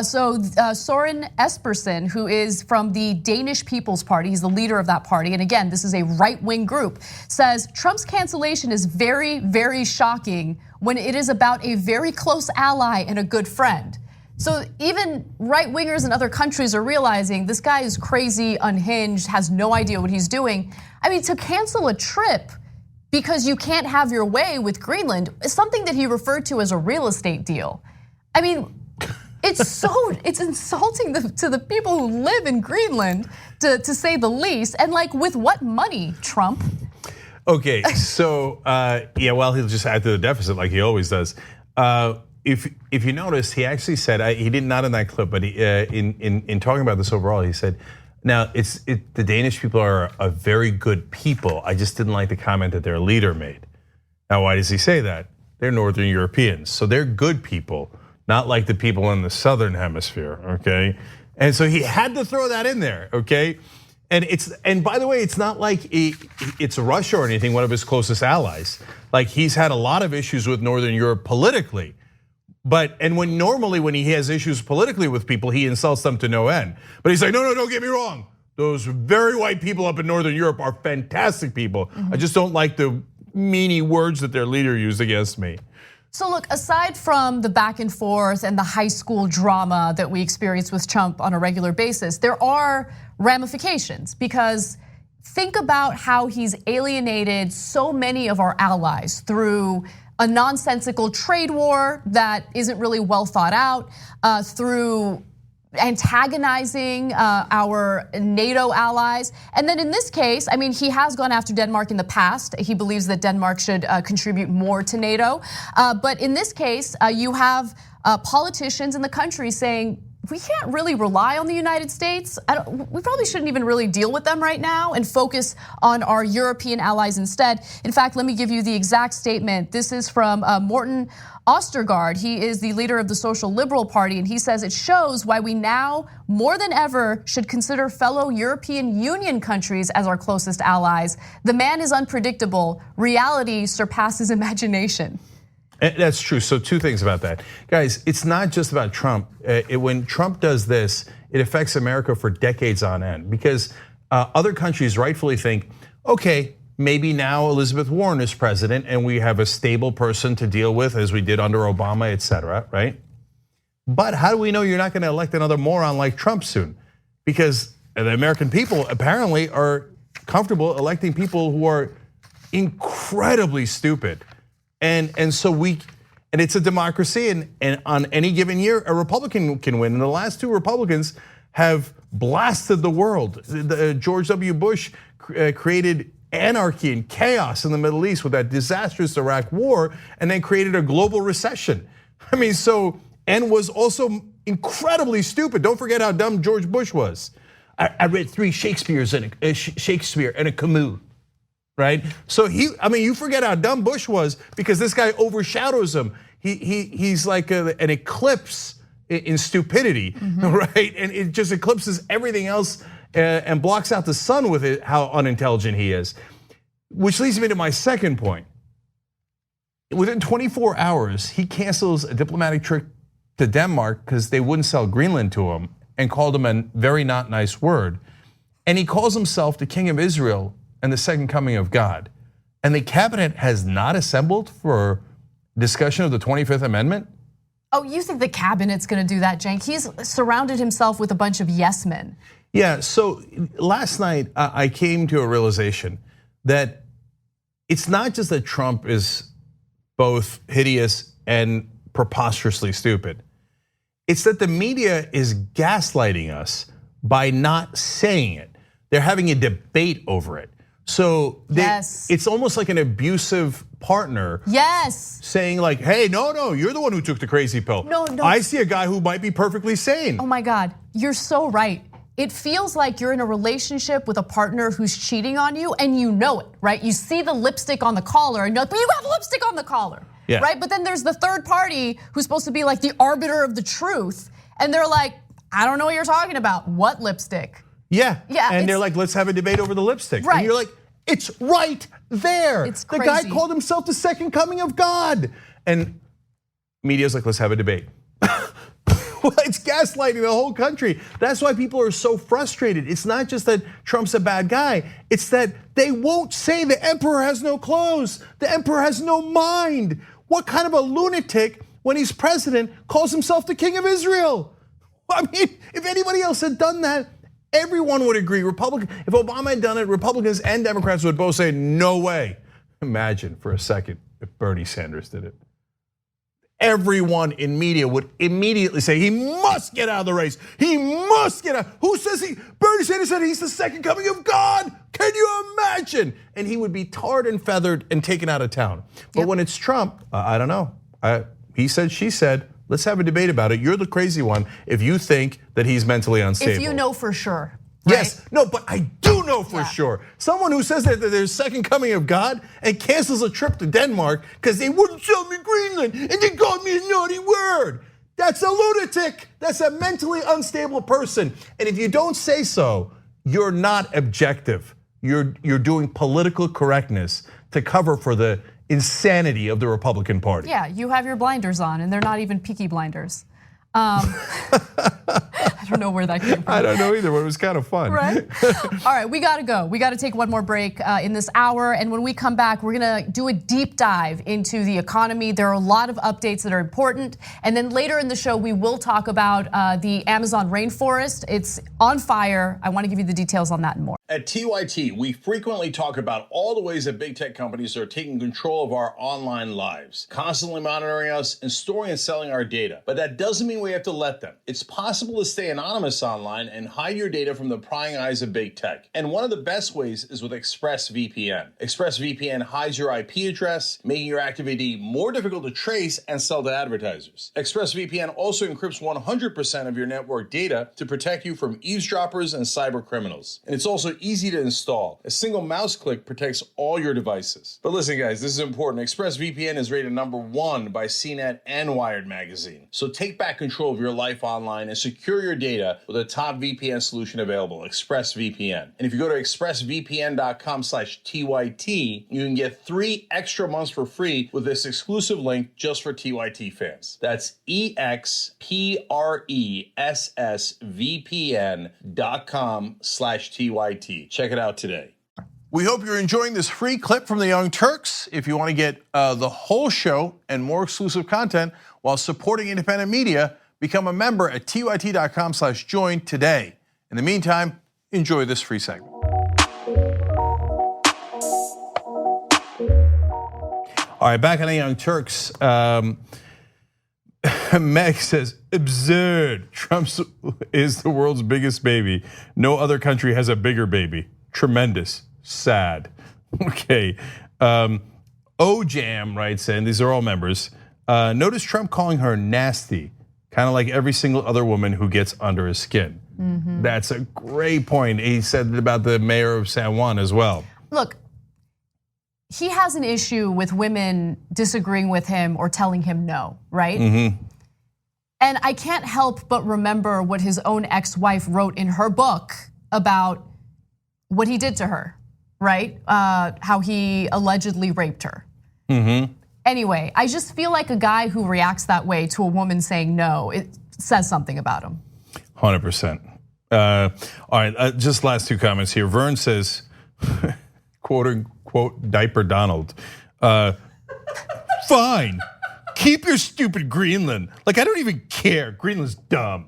B: Soren Espersen, who is from the Danish People's Party, he's the leader of that party, and again, this is a right-wing group, says Trump's cancellation is very, very shocking when it is about a very close ally and a good friend. So even right-wingers in other countries are realizing this guy is crazy, unhinged, has no idea what he's doing. I mean, to cancel a trip because you can't have your way with Greenland is something that he referred to as a real estate deal. I mean, it's insulting to the people who live in Greenland, to say the least. And like, with what money, Trump?
A: Okay, so yeah, well, he'll just add to the deficit like he always does. If you notice, he actually said, he did not in that clip, but in talking about this overall, he said, now the Danish people are a very good people. I just didn't like the comment that their leader made. Now, why does he say that? They're Northern Europeans, so they're good people, not like the people in the Southern Hemisphere, okay? And so he had to throw that in there, okay? And by the way, it's not like it's Russia or anything, one of his closest allies. Like, he's had a lot of issues with Northern Europe politically. And when he has issues politically with people, he insults them to no end. But he's like, no, don't get me wrong. Those very white people up in Northern Europe are fantastic people. I just don't like the meany words that their leader used against me.
B: So look, aside from the back and forth and the high school drama that we experience with Trump on a regular basis, there are ramifications, because think about how he's alienated so many of our allies through a nonsensical trade war that isn't really well thought out, through antagonizing our NATO allies. And then in this case, I mean, he has gone after Denmark in the past. He believes that Denmark should contribute more to NATO. But in this case, you have politicians in the country saying, we can't really rely on the United States. We probably shouldn't even really deal with them right now and focus on our European allies instead. In fact, let me give you the exact statement. This is from Morten Østergaard. He is the leader of the Social Liberal Party, and he says it shows why we now, more than ever, should consider fellow European Union countries as our closest allies. The man is unpredictable. Reality surpasses imagination.
A: That's true. So two things about that. Guys, it's not just about Trump. When Trump does this, it affects America for decades on end, because other countries rightfully think, okay, maybe now Elizabeth Warren is president and we have a stable person to deal with as we did under Obama, et cetera, right? But how do we know you're not gonna elect another moron like Trump soon? Because the American people apparently are comfortable electing people who are incredibly stupid. And it's a democracy, and on any given year, a Republican can win. And the last two Republicans have blasted the world. George W. Bush created anarchy and chaos in the Middle East with that disastrous Iraq war, and then created a global recession. I mean, and was also incredibly stupid. Don't forget how dumb George Bush was. I read 3 Shakespeare and a Camus. Right? So you forget how dumb Bush was because this guy overshadows him. He's like an eclipse in stupidity, right? And it just eclipses everything else and blocks out the sun with it, how unintelligent he is. Which leads me to my second point. Within 24 hours, he cancels a diplomatic trip to Denmark because they wouldn't sell Greenland to him and called him a very not nice word. And he calls himself the King of Israel and the second coming of God. And the cabinet has not assembled for discussion of the 25th Amendment?
B: Oh, you think the cabinet's gonna do that, Cenk? He's surrounded himself with a bunch of yes men.
A: Yeah, so last night I came to a realization that it's not just that Trump is both hideous and preposterously stupid. It's that the media is gaslighting us by not saying it. They're having a debate over it. So it's almost like an abusive partner.
B: Yes.
A: Saying like, hey, no, you're the one who took the crazy pill.
B: No.
A: I see a guy who might be perfectly sane.
B: Oh my God, you're so right. It feels like you're in a relationship with a partner who's cheating on you and you know it, right? You see the lipstick on the collar and you're like, but you have lipstick on the collar, right? But then there's the third party who's supposed to be like the arbiter of the truth. And they're like, I don't know what you're talking about. What lipstick?
A: Yeah, and they're like, let's have a debate over the lipstick.
B: Right.
A: And you're like, it's right there.
B: It's
A: the
B: crazy.
A: guy called himself the second coming of God. And media's like, let's have a debate. Well, it's gaslighting the whole country. That's why people are so frustrated. It's not just that Trump's a bad guy. It's that they won't say the emperor has no clothes. The emperor has no mind. What kind of a lunatic, when he's president, calls himself the king of Israel? I mean, if anybody else had done that, everyone would agree. If Obama had done it, Republicans and Democrats would both say, no way. Imagine for a second if Bernie Sanders did it. Everyone in media would immediately say he must get out of the race. He must get out. Who says he? Bernie Sanders said he's the second coming of God. Can you imagine? And he would be tarred and feathered and taken out of town. But when it's Trump, I don't know. He said, she said, let's have a debate about it. You're the crazy one if you think that he's mentally unstable.
B: If you know for sure.
A: Yes, no, but I do know for sure. Someone who says that there's second coming of God and cancels a trip to Denmark because they wouldn't sell me Greenland and they called me a naughty word. That's a lunatic. That's a mentally unstable person. And if you don't say so, you're not objective. You're doing political correctness to cover for the insanity of the Republican Party.
B: Yeah, you have your blinders on and they're not even peaky blinders. I don't know where that came from.
A: I don't know either, but it was kind of fun.
B: Right? All right, we gotta go. We gotta take one more break in this hour. And when we come back, we're gonna do a deep dive into the economy. There are a lot of updates that are important. And then later in the show, we will talk about the Amazon rainforest. It's on fire. I wanna give you the details on that and more.
A: At TYT, we frequently talk about all the ways that big tech companies are taking control of our online lives, constantly monitoring us and storing and selling our data. But that doesn't mean we have to let them. It's possible to stay anonymous online and hide your data from the prying eyes of big tech. And one of the best ways is with ExpressVPN. ExpressVPN hides your IP address, making your activity more difficult to trace and sell to advertisers. ExpressVPN also encrypts 100% of your network data to protect you from eavesdroppers and cyber criminals. And it's also easy to install. A single mouse click protects all your devices. But listen, guys, this is important. ExpressVPN is rated #1 by CNET and Wired magazine. So take back control of your life online and secure your data with a top VPN solution available, ExpressVPN. And if you go to expressvpn.com/TYT, you can get 3 extra months for free with this exclusive link just for TYT fans. That's expressvpn.com/TYT. Check it out today. We hope you're enjoying this free clip from the Young Turks. If you want to get the whole show and more exclusive content while supporting independent media, become a member at tyt.com/join today. In the meantime, enjoy this free segment. All right, back on the Young Turks. Meg says, absurd. Trump is the world's biggest baby. No other country has a bigger baby. Tremendous. Sad. Okay. OJam writes in, these are all members. Notice Trump calling her nasty, kind of like every single other woman who gets under his skin. Mm-hmm. That's a great point. He said it about the mayor of San Juan as well.
B: Look, he has an issue with women disagreeing with him or telling him no, right? Mm-hmm. And I can't help but remember what his own ex-wife wrote in her book about what he did to her, right? How he allegedly raped her. Mm-hmm. Anyway, I just feel like a guy who reacts that way to a woman saying no, it says something about him.
A: 100%. All right, just last 2 comments here. Vern says, quote unquote, diaper Donald. Fine, keep your stupid Greenland. Like, I don't even care, Greenland's dumb.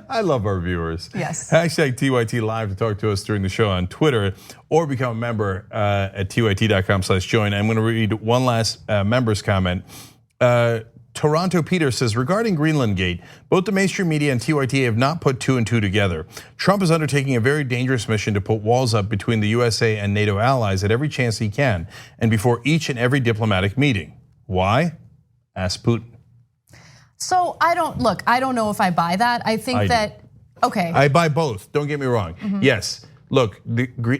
A: I love our viewers.
B: Yes.
A: Hashtag TYT Live to talk to us during the show on Twitter or become a member at tyt.com/join. I'm gonna read one last member's comment. Toronto Peter says, regarding Greenland Gate, both the mainstream media and TYT have not put 2 and 2 together. Trump is undertaking a very dangerous mission to put walls up between the USA and NATO allies at every chance he can and before each and every diplomatic meeting. Why? Ask Putin.
B: So I don't know if I buy that. I think okay.
A: I buy both, don't get me wrong. Mm-hmm. Yes, look,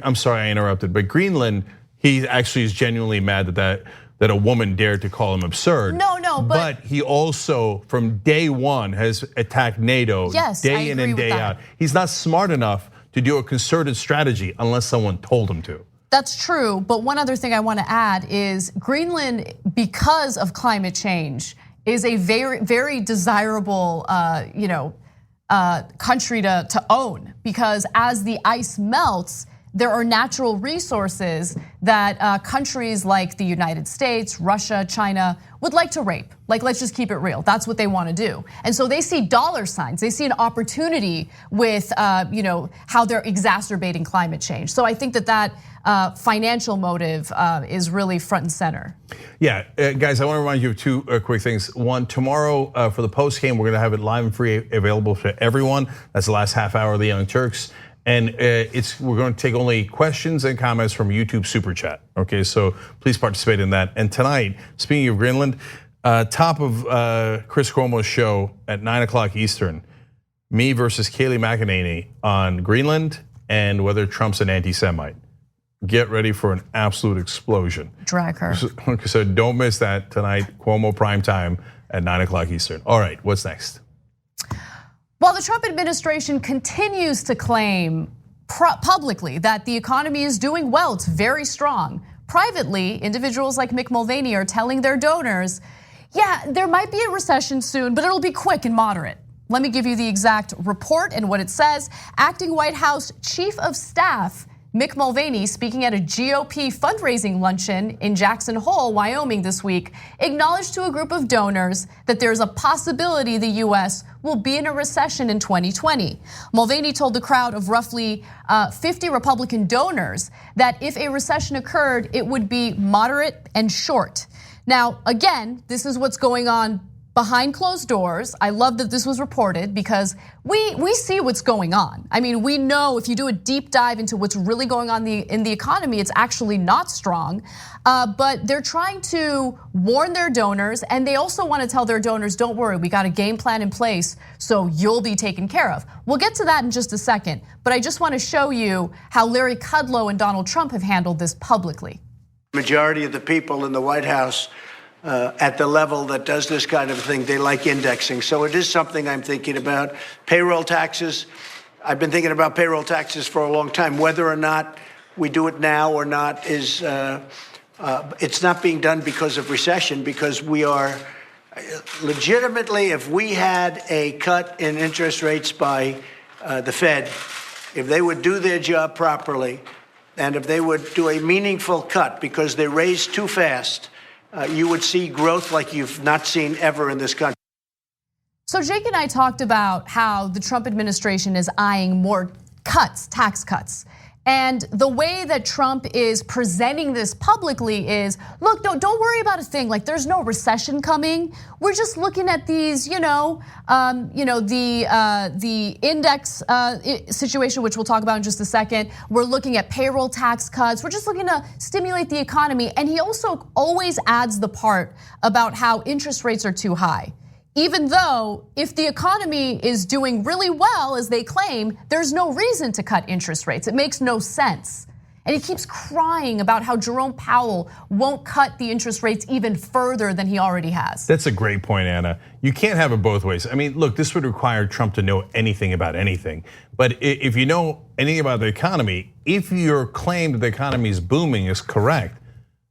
A: I'm sorry I interrupted, but Greenland, he actually is genuinely mad that a woman dared to call him absurd.
B: No,
A: but he also, from day one, has attacked NATO day in and day out. He's not smart enough to do a concerted strategy unless someone told him to.
B: That's true, but one other thing I want to add is Greenland, because of climate change, is a very, very desirable, country to own, because as the ice melts, there are natural resources that countries like the United States, Russia, China would like to rape. Like, let's just keep it real. That's what they want to do. And so they see dollar signs. They see an opportunity with how they're exacerbating climate change. So I think that financial motive is really front and center.
A: Yeah, guys, I want to remind you of two quick things. One, tomorrow for the post game, we're going to have it live and free, available for everyone. That's the last half hour of the Young Turks. And we're going to take only questions and comments from YouTube Super Chat. Okay, so please participate in that. And tonight, speaking of Greenland, top of Chris Cuomo's show at 9 o'clock Eastern, me versus Kayleigh McEnany on Greenland and whether Trump's an anti-Semite. Get ready for an absolute explosion.
B: Drag her.
A: So don't miss that tonight, Cuomo primetime at 9 o'clock Eastern. All right, what's next?
B: While the Trump administration continues to claim publicly that the economy is doing well, it's very strong. Privately, individuals like Mick Mulvaney are telling their donors, yeah, there might be a recession soon, but it'll be quick and moderate. Let me give you the exact report and what it says. Acting White House Chief of Staff Mick Mulvaney, speaking at a GOP fundraising luncheon in Jackson Hole, Wyoming this week, acknowledged to a group of donors that there's a possibility the US will be in a recession in 2020. Mulvaney told the crowd of roughly 50 Republican donors that if a recession occurred, it would be moderate and short. Now, again, this is what's going on behind closed doors. I love that this was reported because we see what's going on. I mean, we know if you do a deep dive into what's really going on in the economy, it's actually not strong. But they're trying to warn their donors, and they also want to tell their donors, don't worry, we got a game plan in place, so you'll be taken care of. We'll get to that in just a second, but I just want to show you how Larry Kudlow and Donald Trump have handled this publicly.
D: Majority of the people in the White House at the level that does this kind of thing, they like indexing. So it is something I'm thinking about. Payroll taxes, I've been thinking about payroll taxes for a long time. Whether or not we do it now or not is, it's not being done because of recession, because we are legitimately, if we had a cut in interest rates by the Fed, if they would do their job properly, and if they would do a meaningful cut because they raised too fast, you would see growth like you've not seen ever in this country.
B: So Jake and I talked about how the Trump administration is eyeing more cuts, tax cuts. And the way that Trump is presenting this publicly is, look, don't worry about a thing. Like, there's no recession coming. We're just looking at these, the index situation, which we'll talk about in just a second. We're looking at payroll tax cuts. We're just looking to stimulate the economy. And he also always adds the part about how interest rates are too high. Even though if the economy is doing really well, as they claim, there's no reason to cut interest rates. It makes no sense. And he keeps crying about how Jerome Powell won't cut the interest rates even further than he already has.
A: That's a great point, Anna. You can't have it both ways. I mean, look, this would require Trump to know anything about anything. But if you know anything about the economy, if your claim that the economy is booming is correct,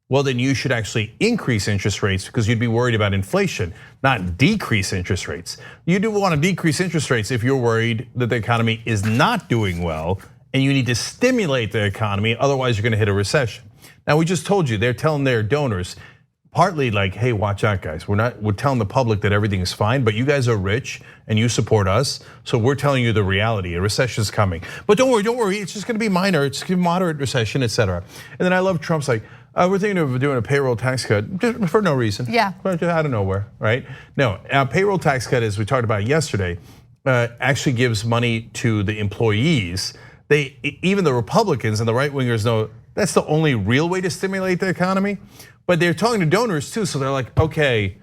A: well, then you should actually increase interest rates because you'd be worried about inflation, not decrease interest rates. You do want to decrease interest rates if you're worried that the economy is not doing well and you need to stimulate the economy, otherwise you're going to hit a recession. Now, we just told you, they're telling their donors, partly like, hey, watch out, guys. We're telling the public that everything is fine, but you guys are rich and you support us, so we're telling you the reality. A recession is coming. But don't worry, it's just going to be minor, it's going to be moderate recession, etc. And then I love Trump's like, we're thinking of doing a payroll tax cut for no reason.
B: Yeah.
A: Out of nowhere, right? No, a payroll tax cut, as we talked about yesterday, actually gives money to the employees. Even the Republicans and the right wingers know that's the only real way to stimulate the economy. But they're talking to donors too, so they're like, okay.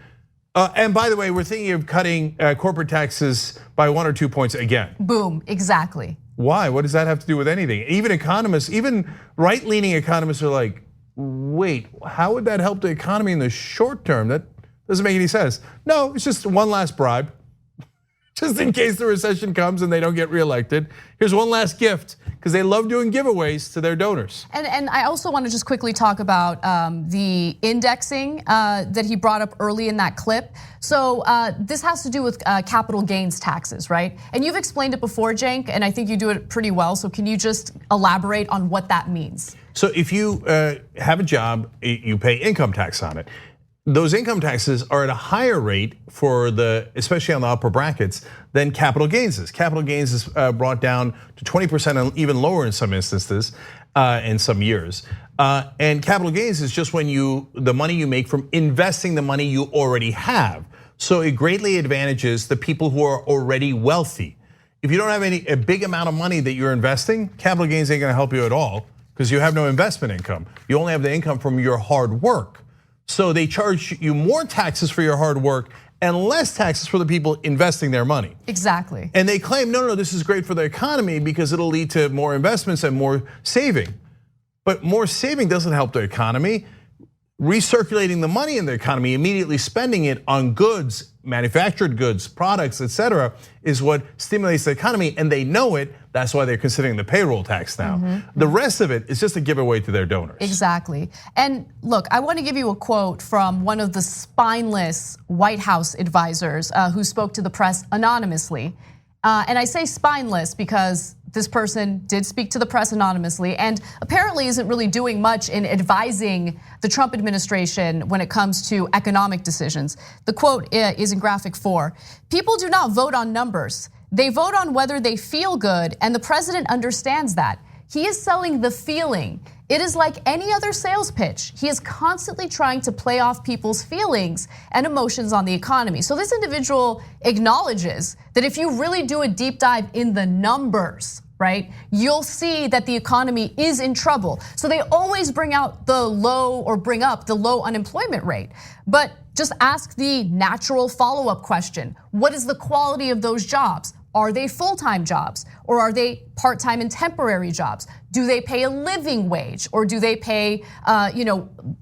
A: And by the way, we're thinking of cutting corporate taxes by 1 or 2 points again.
B: Boom, exactly.
A: Why? What does that have to do with anything? Even economists, even right-leaning economists are like, wait, how would that help the economy in the short term? That doesn't make any sense. No, it's just one last bribe. just in case the recession comes and they don't get reelected. Here's one last gift, because they love doing giveaways to their donors.
B: And I also want to just quickly talk about the indexing that he brought up early in that clip. So this has to do with capital gains taxes, right? And you've explained it before, Cenk, and I think you do it pretty well. So can you just elaborate on what that means?
A: So if you have a job, you pay income tax on it. Those income taxes are at a higher rate for especially on the upper brackets, than capital gains is. Capital gains is brought down to 20% and even lower in some instances, in some years. And capital gains is just when the money you make from investing the money you already have. So it greatly advantages the people who are already wealthy. If you don't have a big amount of money that you're investing, capital gains ain't gonna help you at all, because you have no investment income. You only have the income from your hard work. So they charge you more taxes for your hard work and less taxes for the people investing their money.
B: Exactly.
A: And they claim, no, this is great for the economy because it'll lead to more investments and more saving. But more saving doesn't help the economy. Recirculating the money in the economy, immediately spending it on goods, manufactured goods, products, etc., is what stimulates the economy, and they know it. That's why they're considering the payroll tax now. The rest of it is just a giveaway to their donors.
B: Exactly. And look, I want to give you a quote from one of the spineless White House advisors who spoke to the press anonymously. And I say spineless because this person did speak to the press anonymously and apparently isn't really doing much in advising the Trump administration when it comes to economic decisions. The quote is in graphic 4. People do not vote on numbers. They vote on whether they feel good, and the president understands that. He is selling the feeling. It is like any other sales pitch. He is constantly trying to play off people's feelings and emotions on the economy. So this individual acknowledges that if you really do a deep dive in the numbers, right, you'll see that the economy is in trouble. So they always bring up the low unemployment rate. But just ask the natural follow-up question. What is the quality of those jobs? Are they full-time jobs or are they part-time and temporary jobs? Do they pay a living wage or do they pay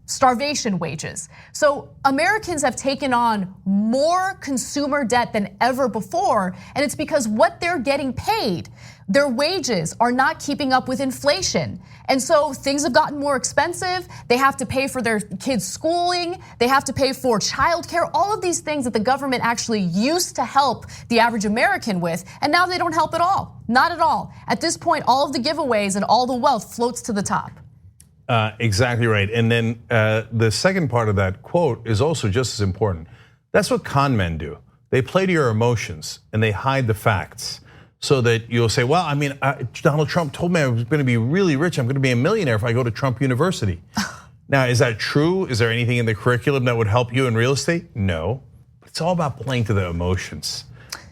B: starvation wages? So Americans have taken on more consumer debt than ever before, and it's because what they're getting paid, their wages are not keeping up with inflation. And so things have gotten more expensive. They have to pay for their kids' schooling. They have to pay for childcare, all of these things that the government actually used to help the average American with, and now they don't help at all, not at all. At this point, all of the giveaways and all the wealth floats to the top.
A: Exactly right. And then the second part of that quote is also just as important. That's what con men do. They play to your emotions and they hide the facts so that you'll say, well, I mean, Donald Trump told me I was gonna be really rich. I'm gonna be a millionaire if I go to Trump University. Now, is that true? Is there anything in the curriculum that would help you in real estate? No, it's all about playing to the emotions.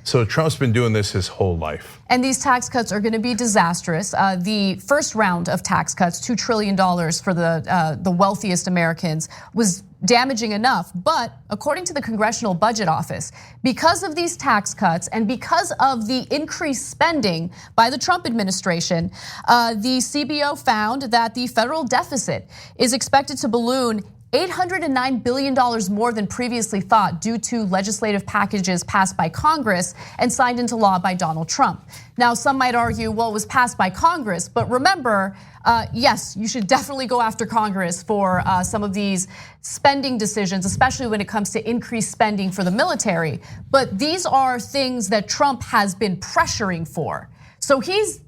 A: So Trump's been doing this his whole life.
B: And these tax cuts are gonna be disastrous. The first round of tax cuts, $2 trillion for the wealthiest Americans, was damaging enough. But according to the Congressional Budget Office, because of these tax cuts and because of the increased spending by the Trump administration, the CBO found that the federal deficit is expected to balloon $809 billion more than previously thought due to legislative packages passed by Congress and signed into law by Donald Trump. Now, some might argue, well, it was passed by Congress, but remember, yes, you should definitely go after Congress for some of these spending decisions, especially when it comes to increased spending for the military. But these are things that Trump has been pressuring for. So he's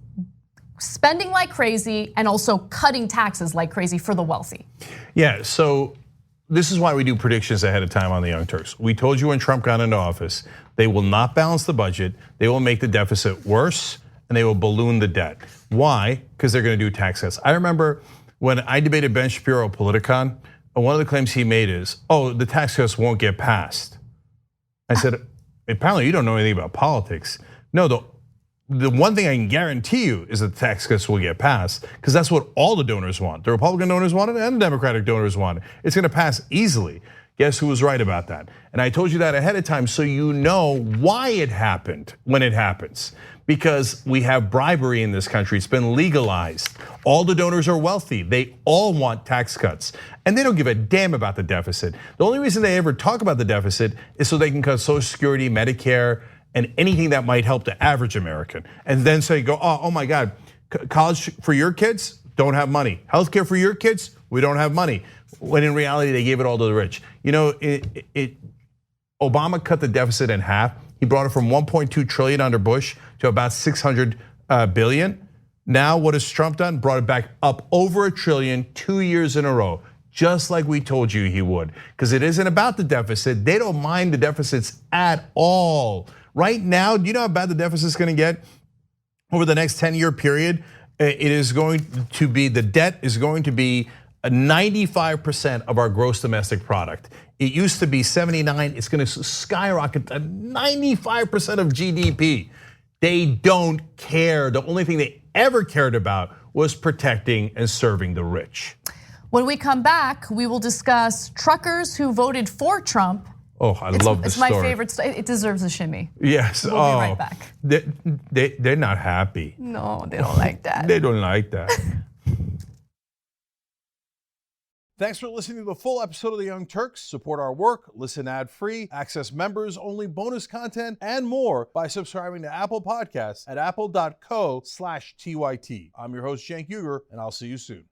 B: spending like crazy and also cutting taxes like crazy for the wealthy.
A: Yeah, so this is why we do predictions ahead of time on the Young Turks. We told you when Trump got into office, they will not balance the budget, they will make the deficit worse, and they will balloon the debt. Why? Because they're gonna do tax cuts. I remember when I debated Ben Shapiro at Politicon, one of the claims he made is, the tax cuts won't get passed. I said, apparently you don't know anything about politics. No, the one thing I can guarantee you is that the tax cuts will get passed, because that's what all the donors want. The Republican donors want it and the Democratic donors want it. It's gonna pass easily. Guess who was right about that? And I told you that ahead of time so you know why it happened when it happens. Because we have bribery in this country, it's been legalized. All the donors are wealthy, they all want tax cuts. And they don't give a damn about the deficit. The only reason they ever talk about the deficit is so they can cut Social Security, Medicare, and anything that might help the average American. And then say, oh my God, college for your kids, don't have money. Healthcare for your kids, we don't have money. When in reality, they gave it all to the rich. You know, Obama cut the deficit in half. He brought it from 1.2 trillion under Bush to about 600 billion. Now, what has Trump done? Brought it back up over $1 trillion 2 years in a row, just like we told you he would. Because it isn't about the deficit. They don't mind the deficits at all. Right now, do you know how bad the deficit is going to get? Over the next 10-year period, it is going to be, the debt is going to be 95% of our gross domestic product. It used to be 79, it's going to skyrocket to 95% of GDP. They don't care. The only thing they ever cared about was protecting and serving the rich.
B: When we come back, we will discuss truckers who voted for Trump.
A: Oh, I love this story.
B: It's my favorite story. It deserves a shimmy.
A: Yes.
B: We'll be right back.
A: They're not happy.
B: No, they don't like that.
A: They don't like that. Thanks for listening to the full episode of the Young Turks. Support our work, listen ad-free, access members-only bonus content, and more by subscribing to Apple Podcasts at apple.co/TYT. I'm your host, Cenk, and I'll see you soon.